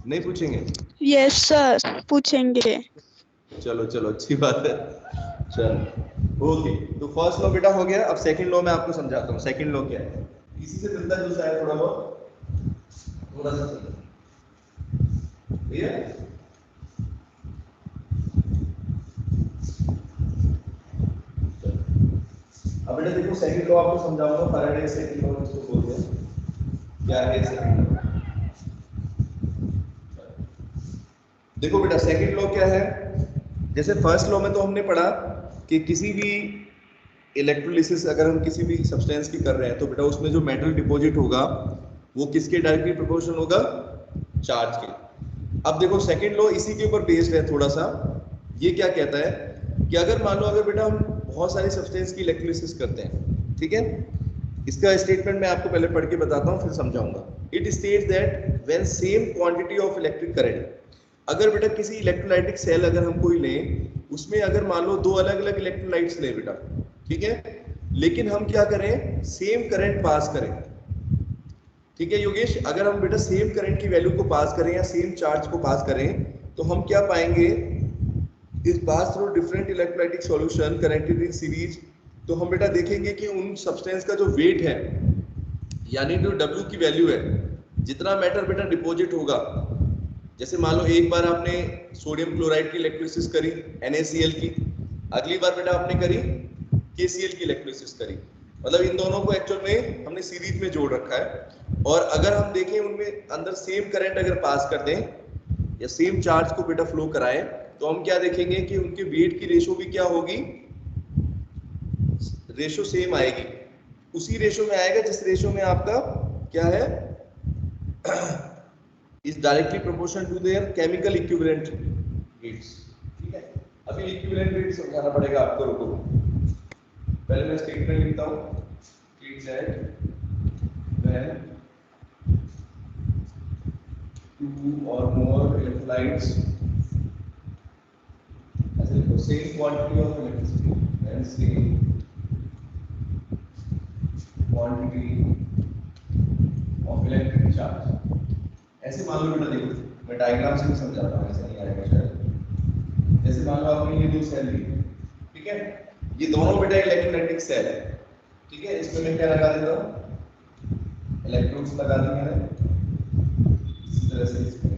नहीं पूछेंगे? यस सर, पूछेंगे। चलो चलो, अच्छी बात है। चलो ओके, तो फर्स्ट लॉ बेटा हो गया। अब सेकंड लॉ मैं आपको समझाता हूँ। सेकंड लॉ क्या है? इसी से मिलता जुलता है थोड़ा बहुत, थोड़ा सा ठीक है। अब बेटा देखो, सेकंड लॉ आपको समझाऊंगा। फैराडे सेकंड लॉ इसको बोलते हैं। क्या है सेकंड लॉ? देखो बेटा सेकंड लॉ क्या है? जैसे फर्स्ट लॉ में तो हमने पढ़ा कि किसी भी इलेक्ट्रोलिसिस अगर हम किसी भी सब्सटेंस की कर रहे हैं तो बेटा उसमें जो मेटल डिपॉजिट होगा वो किसके डायरेक्टली प्रोपोर्शनल होगा? चार्ज के। अब देखो सेकंड लॉ इसी के ऊपर बेस्ड है थोड़ा सा। ये क्या कहता है कि अगर मान लो अगर बेटा हम बहुत सारी सब्सटेंस की इलेक्ट्रोलिसिस करते हैं, ठीक है, इसका स्टेटमेंट मैं आपको पहले पढ़ के बताता हूँ फिर समझाऊंगा। It states that when same quantity of electric current, अगर बेटा किसी इलेक्ट्रोलाइटिक सेल अगर हम कोई लें, उसमें अगर मान लो दो अलग अलग इलेक्ट्रोलाइट्स लें बेटा, ठीक है, लेकिन हम क्या करें? सेम करंट पास करें, ठीक है योगेश, अगर हम बेटा सेम करंट की वैल्यू को पास करें या सेम चार्ज को पास करें तो हम क्या पाएंगे, इस pass through different electrolytic solution connected in series, तो हम बेटा देखेंगे कि उन सब्सटेंस का जो वेट है यानी जो W की वैल्यू है, जितना मैटर बेटा डिपॉजिट होगा, जैसे मान लो एक बार आपने सोडियम क्लोराइड की इलेक्ट्रोलिसिस करी NaCl की, अगली बार बेटा आपने करी KCl की इलेक्ट्रोलिसिस करी, मतलब इन दोनों को एक्चुअल में हमने सीरीज में जोड़ रखा है। और अगर हम देखें उनमें अंदर सेम करंट अगर पास कर दें या सेम चार्ज को बेटा फ्लो कराएं तो हम क्या देखेंगे कि उनके वेट की रेशो भी क्या होगी, रेशो सेम आएगी, उसी रेशो में आएगा जिस रेशो में आपका क्या है is directly proportional to their chemical equivalent weights. ठीक है, अभी इक्विवेलेंट वेट समझाना पड़ेगा आपको, रुको पहले मैं स्टेटमेंट लिखता हूं, इट दैट व्हेन टू और मोर इलेक्ट्रोलाइट्स, ऐसे लिखो, same quantity of electricity and same quantity of electric charge, ऐसे मान लो बेटा, देखो मैं डायग्राम से भी समझाता हूँ, ऐसा नहीं आएगा शायद। जैसे मान लो आपने ये दो सेल ली, ठीक है, ये दोनों बेटा इलेक्ट्रोलाइटिक सेल है, ठीक है, इसमें मैं क्या लगा देता हूँ, इलेक्ट्रोड्स लगा दी मैंने इसी तरह से इसमें।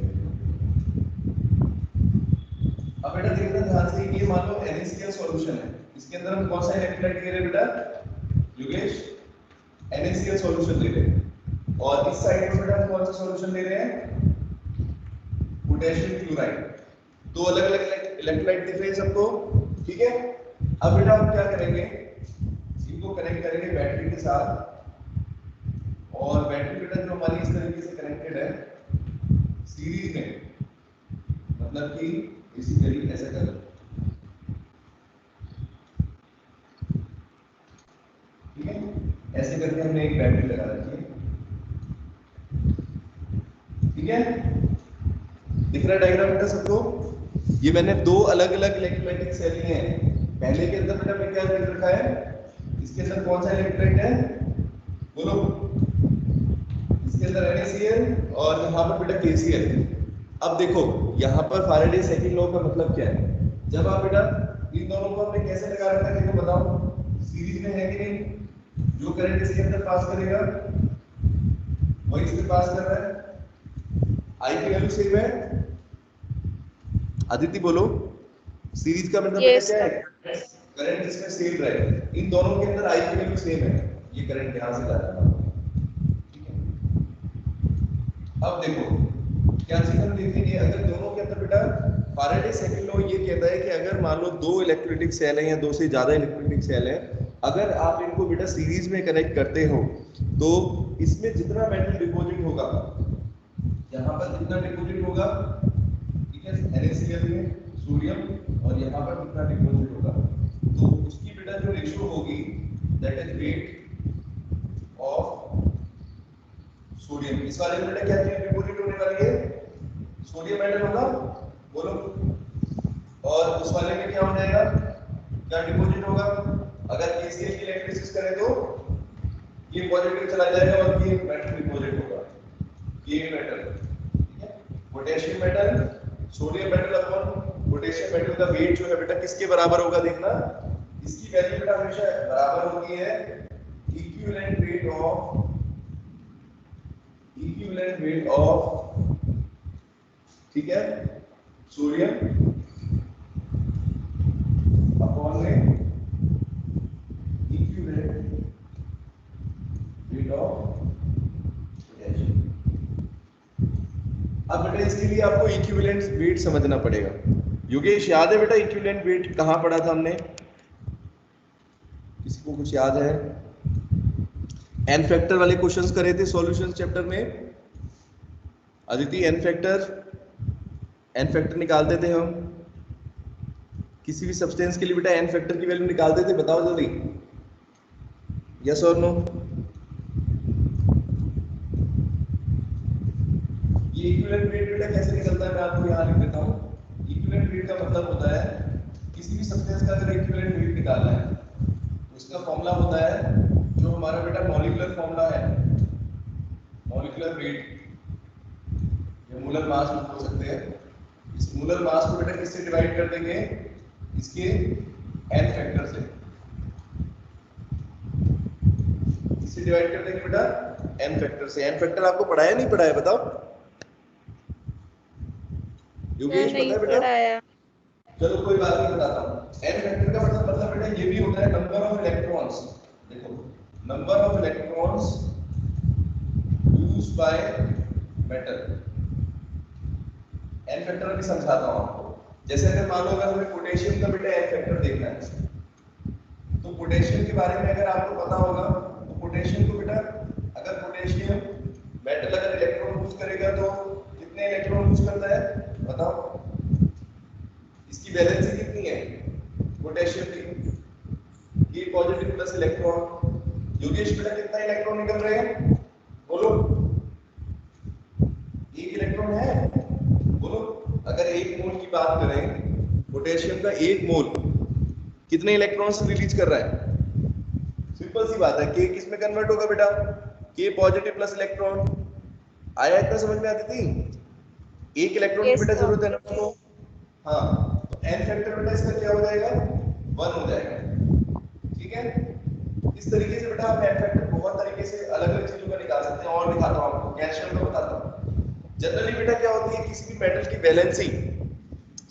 अब बेटा देखना ध्यान से, ये मान लो NaCl सॉल्यूशन है, इसके अंदर हम कौन सा इलेक्ट्रोलाइट ले रहे हैं बेटा योगेश, NaCl सॉल्यूशन ले रहे हैं, और इस साइड में बेटा हम कौन सा सॉल्यूशन ले रहे हैं, पोटेशियम क्लोराइड। दो अलग अलग इलेक्ट्रोलाइट दिख रहे हैं सबको, ठीक है। अब बेटा हम क्या करेंगे, इनको कनेक्ट करेंगे बैटरी के साथ, और बैटरी बेटा जो हमारी इस तरीके से कनेक्टेड है सीरीज में, मतलब कि बेसिकली ऐसा कर, ठीक है, ऐसे करके हमने एक बैटरी लगा रखी है, ठीक है, दिख रहा है डायग्राम बेटा सबको। ये मैंने दो अलग अलग इलेक्ट्रोलाइटिक सेल लिए हैं, पहले के अंदर बेटा मैं क्या लिख रखा है, इसके अंदर कौन सा इलेक्ट्रोलाइट है बोलो, इसके अंदर NaCl और यहाँ पर बेटा KCl। अब देखो यहाँ पर फैराडे सेकंड लॉ का मतलब क्या है, जब आप बेटा इन दोनों को हमने कैसे लगा रखा है देखो बताओ, सीरीज में है कि नहीं, जो करंट इसके अंदर पास करेगा वही इसके पास कर रहा है, आई की वैल्यू सेम है, अदिति बोलो, सीरीज का मतलब Yes, क्या है, करंट इसमें सेम रहे, इन दोनों के अंदर आई की वैल्यू सेम है, ये करंट यहां से जा रहा है, ठीक है। अब देखो क्या चीज हम देखेंगे, अगर दोनों के अंदर बेटा फैराडे सेकंड लॉ ये कहता है कि अगर मान लो दो इलेक्ट्रोलाइटिक सेल हैं या दो से ज्यादा इलेक्ट्रोलाइटिक सेल हैं, अगर आप इनको बेटा सीरीज में कनेक्ट करते हो तो इसमें जितना मेटल डिपॉजिट होगा, यहाँ पर जितना डिपॉजिट होगा, ठीक है, NaCl में सोडियम, और यहाँ पर कितना डिपॉजिट होगा, तो उसकी बेटा जो रेशियो होगी that is weight of sodium. इस वाले में बेटा क्या चीज डिपॉजिट होने वाली है, सोडियम मेटल होगा बोलो, और उस वाले में क्या हो जाएगा, क्या डिपॉजिट होगा, अगर KCl की इलेक्ट्रोलिसिस करें तो ये पॉजिटिव चला जाएगा और ये मेटल डिपॉजिट होगा, ये मेटल, ठीक है, potassium metal, sodium metal upon potassium metal का वेट जो है बेटा किसके बराबर होगा, देखना इसकी वैल्यू बेटा हमेशा बराबर होती है इक्विवेलेंट वेट ऑफ, ठीक है, सोडियम अपॉन में इक्विवेलेंट वेट ऑफ पोटेशियम। अब बेटा इसके लिए आपको इक्विवेलेंट वेट समझना पड़ेगा। योगेश याद है बेटा इक्विवेलेंट वेट कहाँ पढ़ा था हमने, किसी को कुछ याद है, एन फैक्टर वाले क्वेश्चंस करे थे सॉल्यूशंस चैप्टर में, अदिति एन फैक्टर निकालते थे हम किसी भी सब्सटेंस के लिए बेटा, एन फैक्टर की वैल्यू निकालते थे, बताओ जल्दी, यस और नो। ये इक्विवेलेंट वेट बेटा कैसे निकलता है मैं आपको यहाँ लिख देता हूँ। इक्विवेलेंट वेट का मतलब होता है किसी भी सब्सटेंस का अगर इक्विवेलेंट वेट निकालना है तो इसका फॉर्मूला होता है जो हमारा बेटा मॉलिक्यूलर फॉर्मूला है, मॉलिक्यूलर वेट या मोलर मास भी बोल सकते हैं। इस मोलर मास को बेटा किससे डिवाइड कर देंगे? इसके n फैक्टर से। किससे डिवाइड कर देंगे बेटा? n फैक्टर से। n फैक्टर आपको पढ़ाया नहीं पढ़ाया बताओ? योगेश पता है बेटा? चलो कोई बात नहीं, बताता हूँ। n फैक्टर का मतलब बेटा ये भी होता है नंबर ऑफ इलेक्ट्रॉन्स। देखो, number of electrons used by metal. n factor भी समझाता हूँ आपको। जैसे अगर मान लो अगर हमें पोटेशियम का बेटा n फैक्टर देखना है, तो पोटेशियम के बारे में अगर आपको पता होगा तो पोटेशियम को बेटा, अगर पोटेशियम मेटल अगर इलेक्ट्रॉन यूज करेगा तो कितने इलेक्ट्रॉन यूज करता है बताओ? इसकी वैलेंसी कितनी है पोटेशियम की? ये पॉजिटिव प्लस इलेक्ट्रॉन। योगेश बेटा कितना इलेक्ट्रॉन निकल रहे हैं बोलो? एक इलेक्ट्रॉन है बोलो। अगर एक मोल की बात करें, पोटेशियम का एक मोल कितने इलेक्ट्रॉन्स रिलीज कर रहा है? सिंपल सी बात है, के किस में कन्वर्ट होगा बेटा? के पॉजिटिव प्लस इलेक्ट्रॉन। आया इतना समझ में आती थी? एक इलेक्ट्रॉन की बेटा जरूरत है ना तो हाँ, तो n फैक्टर बेटा इसका क्या हो जाएगा? 1 हो जाएगा। ठीक है, इस तरीके से बेटा हम n फैक्टर बहुत तरीके से अलग अलग चीजों का निकाल सकते हैं। और दिखाता हूं आपको, कैल्शियम का बताता हूं। जनरली बेटा क्या होती है, किसी भी मेटल की वैलेंसी,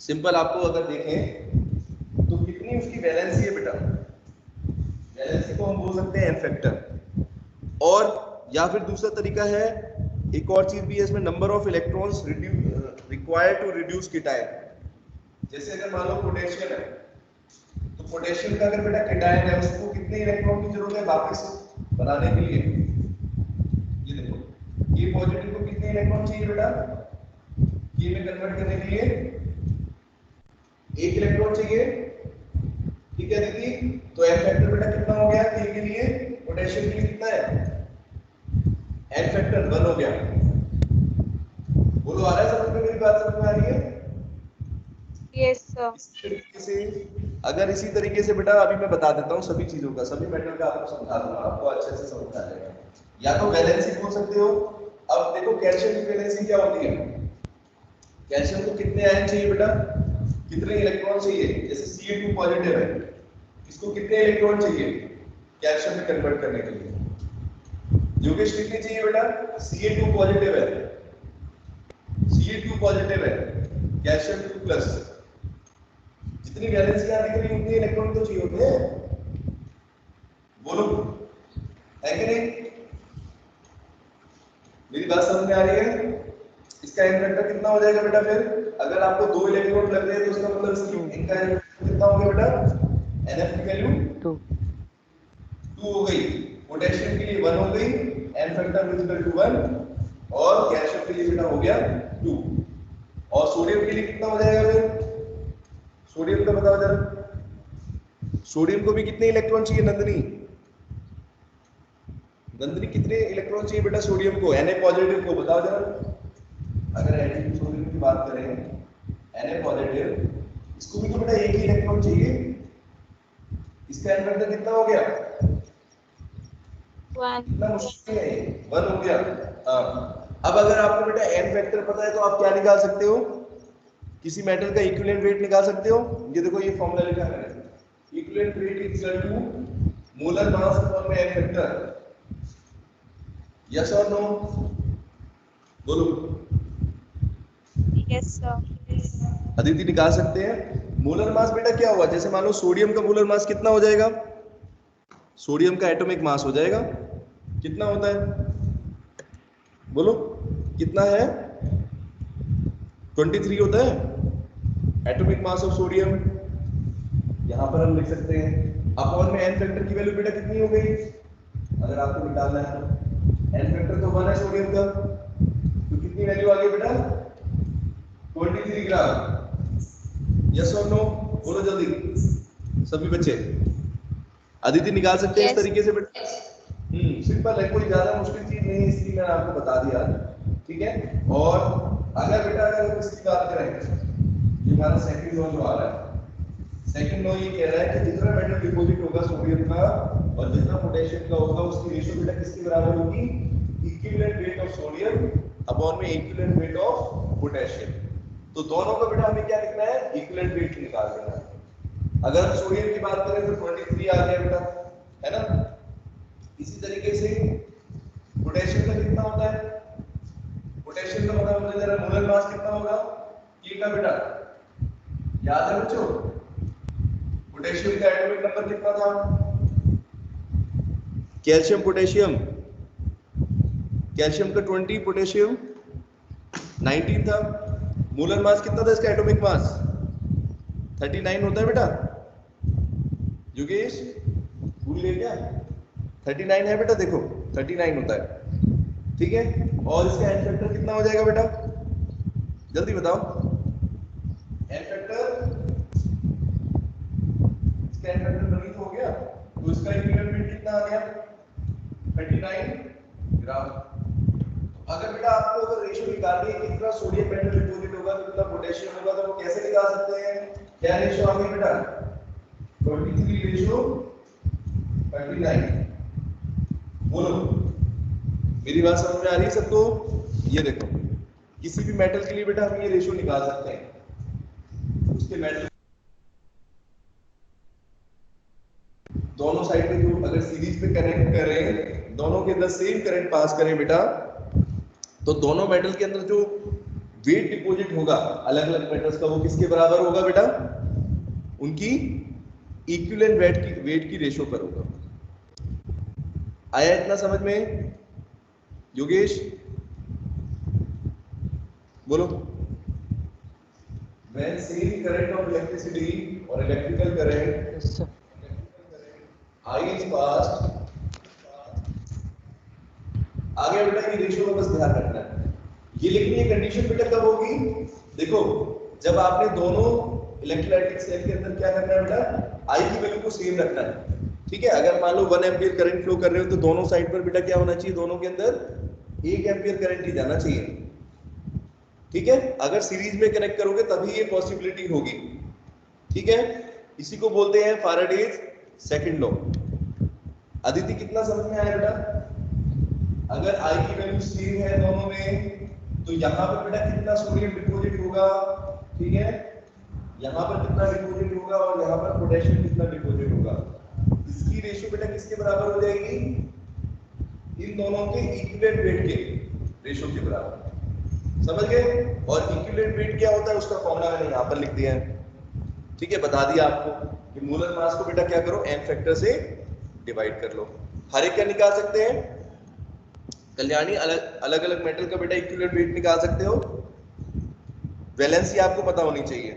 सिंपल आपको अगर देखें तो कितनी उसकी वैलेंसी है बेटा? वैलेंसी को हम बोल सकते हैं n फैक्टर। और या फिर दूसरा तरीका है, एक और चीज भी है इसमें, number of electrons required to reduce cation. जैसे अगर मान लो पोटेशियम है, तो पोटेशियम का अगर बेटा कीटायन है, उसको कितने इलेक्ट्रॉन की जरूरत है वापस बनाने के लिए? ये देखो, ये पॉजिटिव को कितने इलेक्ट्रॉन चाहिए बेटा के में कन्वर्ट करने के लिए? एक इलेक्ट्रॉन चाहिए। ठीक है दीदी, तो n फैक्टर बेटा कितना हो गया के के लिए? पोटेशियम के लिए कितना है? n फैक्टर 1 हो गया। बोलो, आ रहा है समझ में? मेरी बात समझ में आ रही है? Yes sir. इस तरीके से, अगर इसी तरीके से बेटा अभी मैं बता देता हूँ सभी चीजों का, सभी मेटल का आपको समझा दूंगा, आपको अच्छे से समझ आ जाएगा। या तो वैलेंसी बोल सकते हो। अब देखो कैल्शियम की वैलेंसी क्या होती है? कैल्शियम को कितने आयन चाहिए बेटा? कितने इलेक्ट्रॉन चाहिए? जैसे Ca2 पॉजिटिव है, इसको कितने इलेक्ट्रॉन चाहिए कैल्शियम में कन्वर्ट करने के लिए? योगेश कितने चाहिए बेटा? Ca2 पॉजिटिव है, Ca2 पॉजिटिव है, कैल्शियम 2 प्लस। जितनी वैलेंसी आने के लिए उतने इलेक्ट्रॉन तो चाहिए होते हैं। बोलो, है कि नहीं? मेरी बात समझ में आ रही है? इसका n फैक्टर कितना हो जाएगा बेटा? फिर अगर आपको 2 इलेक्ट्रॉन लग रहे हैं तो इसका मतलब इसकी इनका n फैक्टर कितना हो गया बेटा? Nf की वैल्यू 2 हो गई। पोटेशियम के लिए 1 हो गई, n फैक्टर इक्वल टू 1। और कैल्शियम के लिए बेटा हो गया 2। और सोडियम के लिए कितना हो जाएगा फिर? सोडियम का बताओ जरा। सोडियम को भी कितने इलेक्ट्रॉन चाहिए नंदनी? नंदनी कितने इलेक्ट्रॉन चाहिए बेटा सोडियम को? Na पॉजिटिव को बताओ जरा। अगर Na सोडियम की बात करें, Na पॉजिटिव, इसको भी तो बेटा एक ही इलेक्ट्रॉन चाहिए। इसका n फैक्टर कितना हो गया? 1। इतना मुश्किल है, 1 हो गया। हाँ, अब अगर आपको बेटा n फैक्टर पता है तो आप क्या निकाल सकते हो? किसी मेटल का इक्विवेलेंट वेट निकाल सकते हो। ये देखो, ये फॉर्मूला लिखा है, equivalent weight is equal to molar mass upon में n factor. Yes or no? बोलो। Yes sir. अदिति निकाल सकते हैं। मोलर मास बेटा क्या हुआ? जैसे मान लो सोडियम का मोलर मास कितना हो जाएगा? सोडियम का एटॉमिक मास हो जाएगा, कितना होता है बोलो? कितना है? 23 होता है एटॉमिक मास ऑफ सोडियम। यहां पर हम लिख सकते हैं अपॉन में n फैक्टर की वैल्यू बेटा कितनी हो गई? अगर आपको निकालना है तो n फैक्टर तो 1 है सोडियम का, तो कितनी वैल्यू आ गई बेटा? 23 ग्राम। Yes or no? बोलो जल्दी सभी बच्चे। अदिति निकाल सकते हैं इस तरीके से बेटा? सिंपल है, कोई ज्यादा मुश्किल चीज नहीं है, इसलिए मैंने आपको बता दिया। ठीक है, और अगर बेटा अगर इसकी बात करें, ये हमारा सेकंड लॉ जो आ रहा है, सेकंड लॉ ये कह रहा है कि जितना मेटल डिपॉजिट होगा सोडियम का और जितना पोटेशियम का होगा, उसकी रेशियो बेटा किसके बराबर होगी? Equivalent weight of sodium upon में इक्विवेलेंट वेट ऑफ पोटेशियम। तो दोनों का बेटा हमें क्या लिखना है, इक्विवेलेंट वेट निकाल देना है। अगर हम सोडियम की बात करें तो 23 आ गया बेटा, है ना। इसी तरीके से पोटेशियम का कितना होता है, पोटेशियम का पता मुझे जरा मोलर मास कितना होगा के का बेटा, याद है बच्चों पोटेशियम का एटॉमिक नंबर कितना था, कैल्शियम पोटेशियम, कैल्शियम का 20, पोटेशियम 19 था। मोलर मास कितना था इसका, एटॉमिक मास 39 होता है बेटा, योगेश भूल गए क्या, 39 है बेटा, देखो 39 होता है, ठीक है। और इसका एन फैक्टर कितना हो जाएगा बेटा, जल्दी बताओ, एन फैक्टर, इसका एन फैक्टर बनी तो हो गया, तो इसका इक्विवेलेंट वेट कितना आ गया 39 ग्राम। अगर बेटा आपको अगर रेशियो निकालनी है कितना सोडियम मेटल डिपॉजिट होगा कितना पोटेशियम होगा, तो वो कैसे निकाल सकते हैं, क्या रेशियो आ गई बेटा 23 रेशियो 39। बोलो मेरी बात समझ में आ रही है सबको, ये देखो किसी भी मेटल के लिए बेटा हम ये रेशियो निकाल सकते हैं, उसके मेटल दोनों साइड में जो अगर सीरीज पे कनेक्ट करें, दोनों के अंदर सेम करंट पास करें बेटा, तो दोनों मेटल के अंदर जो वेट डिपॉजिट होगा अलग अलग मेटल्स का, वो किसके बराबर होगा बेटा, उनकी इक्विवेलेंट वेट की रेशियो पर होगा। आया इतना समझ में योगेश, बोलो। When same current of electricity or electrical current Yes, sir. I is passed, आगे बेटा ये रेशियो का बस ध्यान रखना है। ये लिखनी है कंडीशन बेटा कब होगी, देखो जब आपने दोनों इलेक्ट्रोलाइटिक सेल के अंदर क्या करना है बेटा, आई की वैल्यू को सेम रखना है, ठीक है। अगर मान लो 1 एम्पीयर करंट फ्लो कर रहे हो तो दोनों साइड पर बेटा क्या होना चाहिए, दोनों के अंदर 1 एम्पीयर करंट ही जाना चाहिए, ठीक है। अगर सीरीज में कनेक्ट करोगे तभी ये पॉसिबिलिटी होगी, ठीक है। इसी को बोलते हैं फैराडेज सेकंड लॉ। अदिति कितना समझ में आया बेटा, अगर आई की वैल्यू सेम है दोनों में, तो यहाँ पर बेटा कितना सोडियम डिपॉजिट होगा, ठीक है, यहाँ पर कितना डिपॉजिट होगा और यहाँ पर पोटेशियम कितना डिपॉजिट होगा, इसकी रेशियो बेटा किसके बराबर हो जाएगी, इन दोनों के इक्विवेलेंट वेट के रेशियो के बराबर, समझ गए। और इक्विवेलेंट वेट क्या होता है उसका फॉर्मूला मैंने यहाँ पर लिख दिया है, ठीक है, बता दिया आपको कि मोलर मास को बेटा क्या करो, एन फैक्टर से डिवाइड कर लो। हर एक क्या निकाल सकते हैं कल्याणी, अलग अलग मेटल का बेटा इक्विवेलेंट वेट निकाल सकते हो। वैलेंसी आपको पता होनी चाहिए,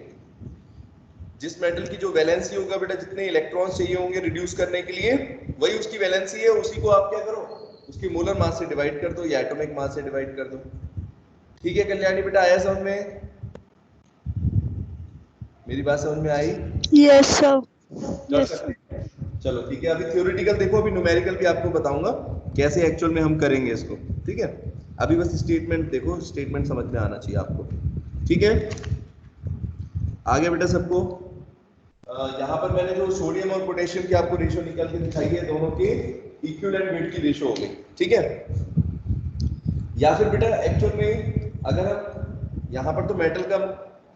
जिस मेटल की जो वैलेंसी होगा बेटा, जितने इलेक्ट्रॉन्स चाहिए होंगे रिड्यूस करने के लिए, वही उसकी वैलेंसी है, उसी को आप क्या करो, उसके मोलर मास से डिवाइड कर दो या एटॉमिक मास से डिवाइड कर दो, ठीक है कल्याणी बेटा। आया समझ में, मेरी बात समझ में आई, यस सर, यस। चलो ठीक है। अभी थ्योरेटिकल देखो, अभी न्यूमेरिकल भी आपको बताऊंगा कैसे एक्चुअल में हम करेंगे इसको, ठीक है। अभी बस स्टेटमेंट देखो, स्टेटमेंट समझ में आना चाहिए आपको, ठीक है। आगे बेटा सबको यहाँ पर मैंने जो सोडियम और पोटेशियम की आपको रेशियो निकाल के दिखाई है, दोनों के इक्विवेलेंट वेट की रेशियो हो गई, ठीक है। या फिर बेटा एक्चुअल में अगर हम यहाँ पर तो मेटल का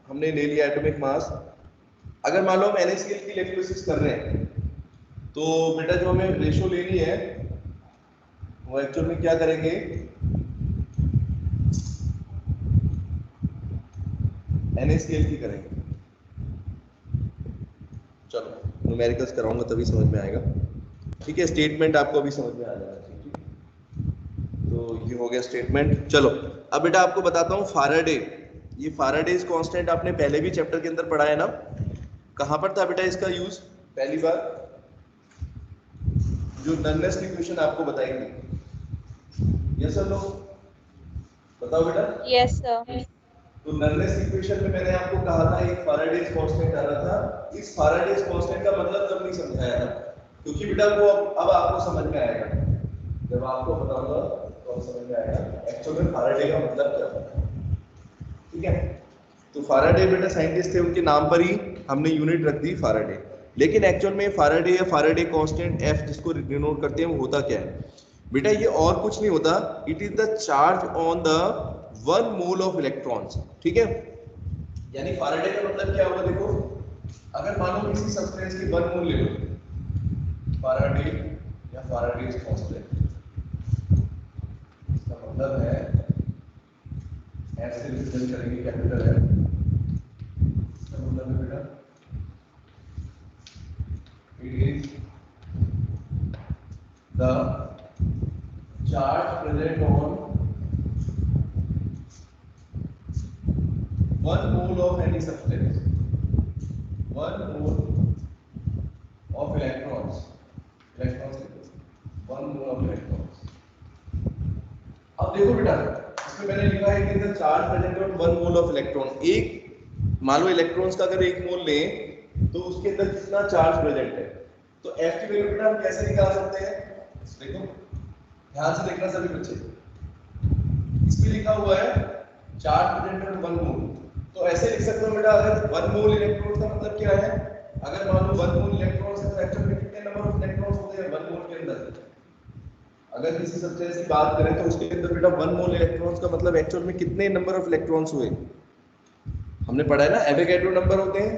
हमने ले लिया एटॉमिक मास, अगर मान लो हम NaCl की इलेक्ट्रोलिसिस कर रहे हैं, तो बेटा जो हमें रेशियो लेनी है वो एक्चुअल में क्या करेंगे, NaCl की करेंगे। चलो न्यूमेरिकल्स कराऊंगा तभी समझ में आएगा, ठीक है। स्टेटमेंट आपको अभी समझ में आ जाना चाहिए, ठीक है। तो ये हो गया स्टेटमेंट। चलो अब बेटा आपको बताता हूँ फैराडे, ये फैराडेज कांस्टेंट आपने पहले भी चैप्टर के अंदर पढ़ा है ना, कहां पर था बेटा इसका यूज पहली बार, जो नलनेस की इक्वेशन आपको बताई थी, यस सर, नो बताओ बेटा। Yes sir. तो नलनेस इक्वेशन में मैंने आपको कहा था एक फैराडेज कांस्टेंट आ रहा था, इस फैराडेज कांस्टेंट का मतलब तब नहीं समझाया था, क्योंकि बेटा वो अब आपको समझ में आएगा, जब आपको बताऊंगा तो समझ में आएगा एक्चुअली में फैराडे का मतलब क्या होता है, ठीक है। तो फैराडे बेटा साइंटिस्ट थे, उनके नाम पर ही हमने यूनिट रख दी फैराडे, लेकिन एक्चुअल में फैराडे या फैराडे कांस्टेंट एफ जिसको डिनोट करते हैं वो होता क्या है। बेटा ये और कुछ नहीं होता, it is the charge on the 1 mole of electrons, ठीक है। यानी फैराडे का मतलब क्या होगा, देखो अगर मान लो किसी सब्सटेंस की 1 मोल ले लो, फैराडे या फैराडेज कांस्टेंट, इसका मतलब है ऐसे रिप्रेजेंट करेंगे, कैपिटल है, इसका मतलब है बेटा it is the charge present on 1 mole of any substance, 1 mole of electrons, 1 mole of electrons। अब देखो बेटा, इसमें मैंने लिखा है कि the charge present on 1 mole of electron, एक मान लो इलेक्ट्रॉन्स का अगर 1 मोल लें तो उसके अंदर कितना चार्ज प्रेजेंट है। तो F की वैल्यू बेटा हम कैसे निकाल सकते हैं, देखो ध्यान से देखना सभी बच्चे, इसमें लिखा हुआ है चार्ज प्रेजेंट ऑन 1 मोल, तो ऐसे लिख सकते हो बेटा, अगर 1 मोल इलेक्ट्रॉन का मतलब क्या है, अगर मान लो 1 मोल इलेक्ट्रॉन्स है तो एक्चुअल में कितने नंबर ऑफ इलेक्ट्रॉन्स होते हैं 1 मोल के अंदर। अगर किसी सब्सटेंस की बात करें तो उसके अंदर बेटा 1 मोल इलेक्ट्रॉन्स का मतलब एक्चुअल में कितने नंबर ऑफ इलेक्ट्रॉन्स हुए, हमने पढ़ा है ना, एवोगैड्रो नंबर होते हैं।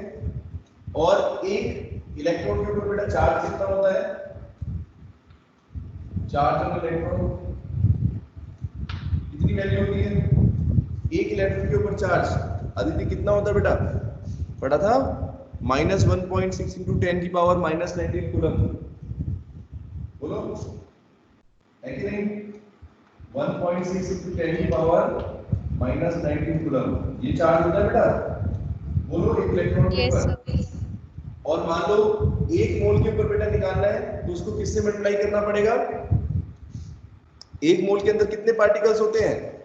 और एक इलेक्ट्रॉन के ऊपर बेटा चार्ज कितना होता है, चार्ज ऑन इलेक्ट्रॉन कितनी वैल्यू होती है, एक इलेक्ट्रॉन के ऊपर चार्ज अदिति कितना होता है बेटा, पढ़ा था -1.6 × 10⁻⁻19 कूलम, बोलो है कि नहीं, 1.6 × 10⁻⁻19 कूलम ये चार्ज होता है बेटा, बोलो एक इलेक्ट्रॉन के ऊपर। और मान लो 1 मोल के ऊपर बेटा निकालना है तो उसको किससे मल्टीप्लाई करना पड़ेगा, 1 मोल के अंदर कितने पार्टिकल्स होते हैं,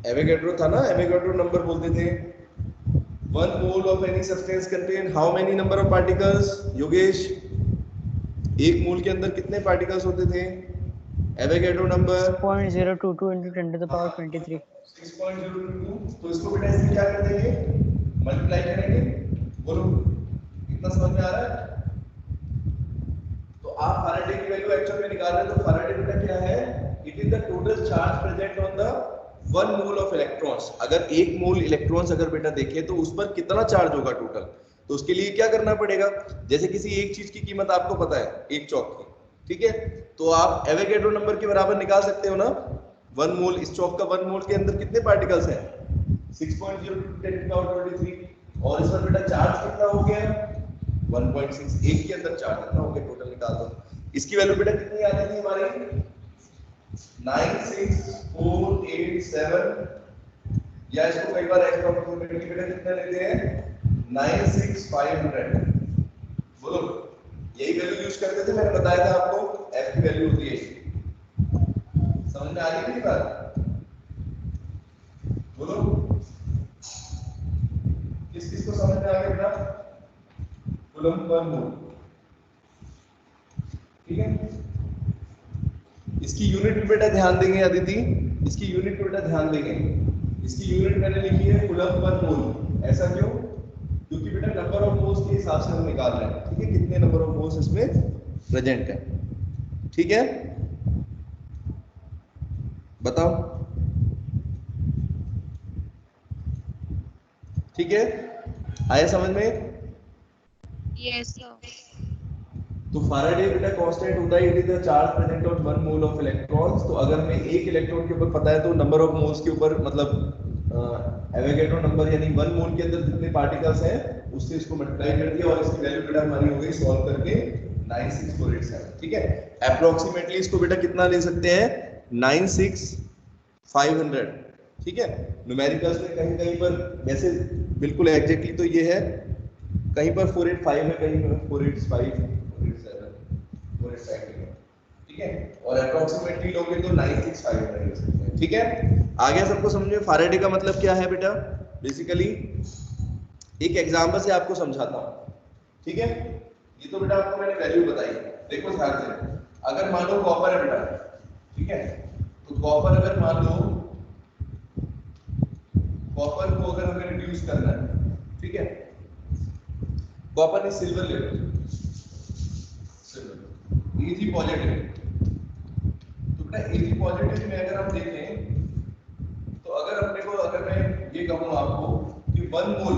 एवोगैड्रो था ना, एवोगैड्रो नंबर बोलते थे, 1 mole of any substance contain how many number of particles, Yogesh 1 मोल के अंदर कितने पार्टिकल्स होते थे, एवोगैड्रो नंबर 0.022 × 10⁻23। 6.022, तो इसको बेटा इससे क्या कर देंगे, मल्टीप्लाई करेंगे, बोलो कितना समझ में आ रहा है। तो आप फैराडे की वैल्यू एक्चुअल में निकाल रहे हैं, तो फैराडे बेटा क्या है, it is the total charge present on the 1 mole of electrons. अगर 1 मोल इलेक्ट्रॉन्स अगर बेटा देखे तो उस पर कितना चार्ज होगा टोटल, तो उसके लिए क्या करना पड़ेगा, जैसे किसी एक चीज की कीमत आपको पता है 1 चौक की, ठीक है, तो आप एवोगैड्रो नंबर के बराबर निकाल सकते हो ना, 1 मोल, इस चौक का 1 मोल के अंदर कितने पार्टिकल्स हैं, 6.0 × 10⁻23, और इस पर बेटा चार्ज कितना हो गया 1.6, एक के अंदर चार्ज कितना हो गया, टोटल निकाल दो। इसकी वैल्यू बेटा कितनी आती थी हमारी 96487, या इसको कई बार एप्रोक्सीमेटली बेटा कितना लेते हैं 96500, बोलो यही वैल्यू यूज करते थे, मैंने बताया था आपको f की वैल्यू होती है, समझ में आ रही है मेरी बात, बोलो किस को समझ में आ गया बेटा, कूलम पर मोल, ठीक है। इसकी यूनिट पे बेटा ध्यान देंगे अदिति, इसकी यूनिट पे बेटा ध्यान देंगे, इसकी यूनिट मैंने लिखी है कूलम पर मोल, ऐसा क्यों, क्योंकि बेटा नंबर ऑफ मोल्स के हिसाब से हम निकाल रहे हैं, ठीक है, कितने नंबर ऑफ मोल्स इसमें प्रेजेंट है, ठीक है, बताओ, ठीक है, आया समझ में, Yes, sir. तो फैराडे बेटा कांस्टेंट होता है, it is the charge present on 1 mole of electrons. तो अगर हमें एक इलेक्ट्रॉन के ऊपर पता है तो नंबर ऑफ मोल्स के ऊपर मतलब एवोगैड्रो नंबर यानी 1 मोल के अंदर जितने पार्टिकल्स हैं उससे इसको मल्टीप्लाई कर दिया और इसकी वैल्यू बेटा हमारी हो गई सॉल्व करके 96487, ठीक है। अप्रोक्सीमेटली इसको बेटा कितना ले सकते हैं 96500, ठीक है। न्यूमेरिकल्स में कहीं कहीं पर वैसे बिल्कुल एग्जैक्टली तो ये है, कहीं पर 485 है, कहीं पर 485 ठीक है, और अप्रोक्सीमेटली लोगे तो 965 ले सकते हैं, ठीक है। आगे सबको समझ में फैराडे का मतलब क्या है बेटा, बेसिकली एक एग्जांपल से आपको समझाता हूं, ठीक है। ये तो बेटा आपको मैंने वैल्यू बताई, देखो ध्यान से, अगर मान लो कॉपर है बेटा, ठीक है, तो कॉपर अगर मान लो कॉपर को अगर हमें रिड्यूस करना है, ठीक है, कॉपर ने सिल्वर ले लो, सिल्वर ये थी पॉजिटिव, बेटा Ag पॉजिटिव में अगर हम देखें तो अगर मैं ये कहूँ आपको कि 1 मोल,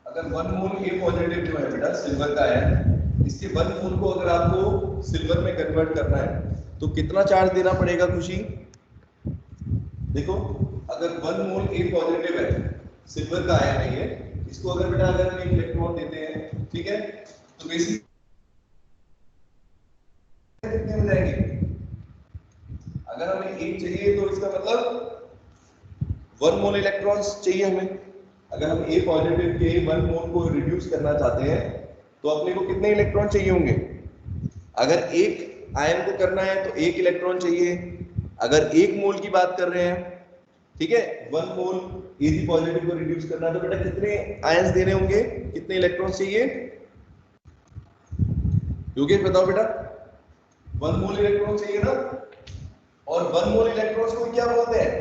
अगर 1 मोल A पॉजिटिव जो है बेटा सिल्वर का है, इसके 1 मोल को अगर आपको सिल्वर में कन्वर्ट करना है तो कितना चार्ज देना पड़ेगा खुशी? देखो अगर 1 मोल A पॉजिटिव है, सिल्वर का आयन है ये, इसको अगर बेटा अगर हम एक इलेक्ट्रॉन देते हैं, ठीक है, तो बेसिक कितने हो जाएंगे? अगर हमें एक चाहिए तो इसका मतलब 1 मोल इलेक्ट्रॉन्स चाहिए हमें। अगर हम A पॉजिटिव के 1 मोल को रिड्यूस करना चाहते हैं तो अपने को कितने इलेक्ट्रॉन चाहिए होंगे? अगर एक आयन को करना है तो 1 इलेक्ट्रॉन चाहिए। अगर 1 मोल की बात कर रहे हैं, ठीक है, 1 मोल Ag पॉजिटिव को रिड्यूस करना है तो बेटा कितने आयंस देने होंगे, कितने इलेक्ट्रॉन्स चाहिए? योगेश बताओ बेटा। 1 मोल इलेक्ट्रॉन चाहिए ना, और 1 मोल इलेक्ट्रॉन्स को क्या बोलते हैं?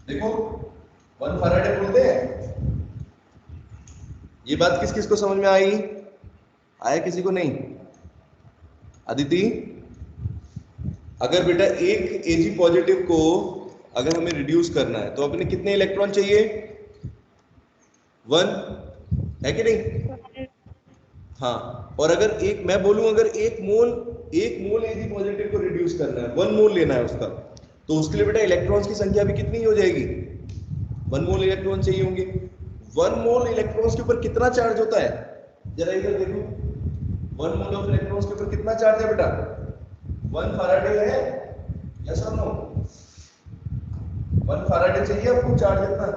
देखो 1 फैराडे बोलते हैं। ये बात किस किस को समझ में आई? आया किसी को नहीं? अदिति, अगर बेटा एक Ag पॉजिटिव को अगर हमें रिड्यूस करना है तो अपने कितने इलेक्ट्रॉन चाहिए? 1 है कि नहीं? हाँ, और अगर एक मैं बोलूं अगर एक मोल Ag पॉजिटिव को रिड्यूस करना है, 1 मोल लेना है उसका, तो उसके लिए बेटा इलेक्ट्रॉन्स की संख्या भी कितनी हो जाएगी? 1 मोल इलेक्ट्रॉन चाहिए होंगे। 1 मोल इलेक्ट्रॉन्स के ऊपर कितना चार्ज होता है? जरा इधर देखो, 1 मोल ऑफ इलेक्ट्रॉन्स के ऊपर कितना चार्ज है बेटा? 1 फैराडे है, यस और नो? 1 फैराडे चाहिए आपको चार्ज इतना?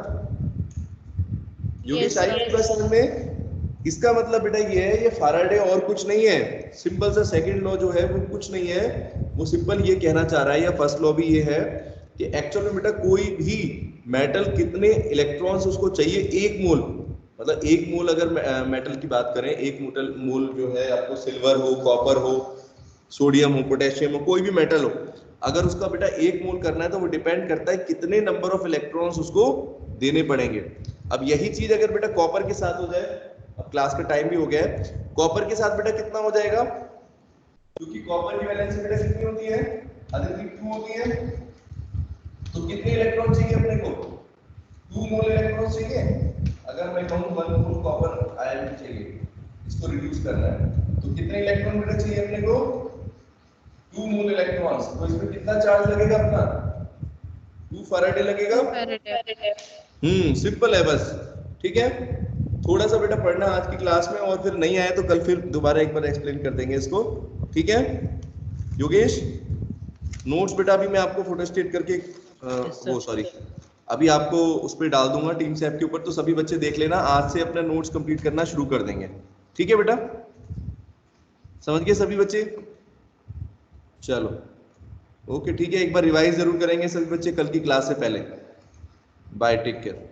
योगेश आई आपकी बात समझ में? इसका मतलब बेटा ये है, ये फैराडे और कुछ नहीं है, सिंपल सा सेकंड लॉ जो है वो कुछ नहीं है, वो सिंपल ये कहना चाह रहा है, या फर्स्ट लॉ भी ये है कि एक्चुअल में बेटा कोई भी मेटल कितने इलेक्ट्रॉन्स उसको चाहिए? 1 मोल, मतलब 1 मोल अगर मेटल की बात करें, 1 मोल जो है आपको सिल्वर हो, कॉपर हो, सोडियम हो, पोटेशियम हो, कोई भी मेटल हो, अगर उसका बेटा 1 मोल करना है तो वो डिपेंड करता है कितने नंबर ऑफ इलेक्ट्रॉन्स उसको देने पड़ेंगे। अब यही चीज अगर बेटा कॉपर के साथ हो जाए, अब क्लास का टाइम भी हो गया है, कॉपर के साथ बेटा कितना हो जाएगा? क्योंकि कॉपर की वैलेंसी बेटा कितनी होती है? अधिकतम 2 होती है, तो कितने इलेक्ट्रॉन चाहिए अपने को? 2 मोल इलेक्ट्रॉन चाहिए। अगर मैं कहूं 1 मोल कॉपर आयन चाहिए, इसको रिड्यूस करना है, तो कितने इलेक्ट्रॉन बेटा चाहिए अपने को? 2 मोल इलेक्ट्रॉन्स। तो इसमें कितना चार्ज लगेगा अपना? 2 फैराडे लगेगा। सिंपल है बस, ठीक है। थोड़ा सा बेटा पढ़ना आज की क्लास में, और फिर नहीं आया तो कल फिर दोबारा एक बार एक्सप्लेन कर देंगे इसको, ठीक है। योगेश, नोट्स बेटा अभी मैं आपको फोटोस्टेट करके वो सॉरी अभी आपको उस पर डाल दूंगा टीम से ऐप के ऊपर, तो सभी बच्चे देख लेना, आज से अपना नोट्स कंप्लीट करना शुरू कर देंगे, ठीक है बेटा? समझ गए सभी बच्चे? चलो ओके, ठीक है, एक बार रिवाइज जरूर करेंगे सभी बच्चे कल की क्लास से पहले। Bye, take care.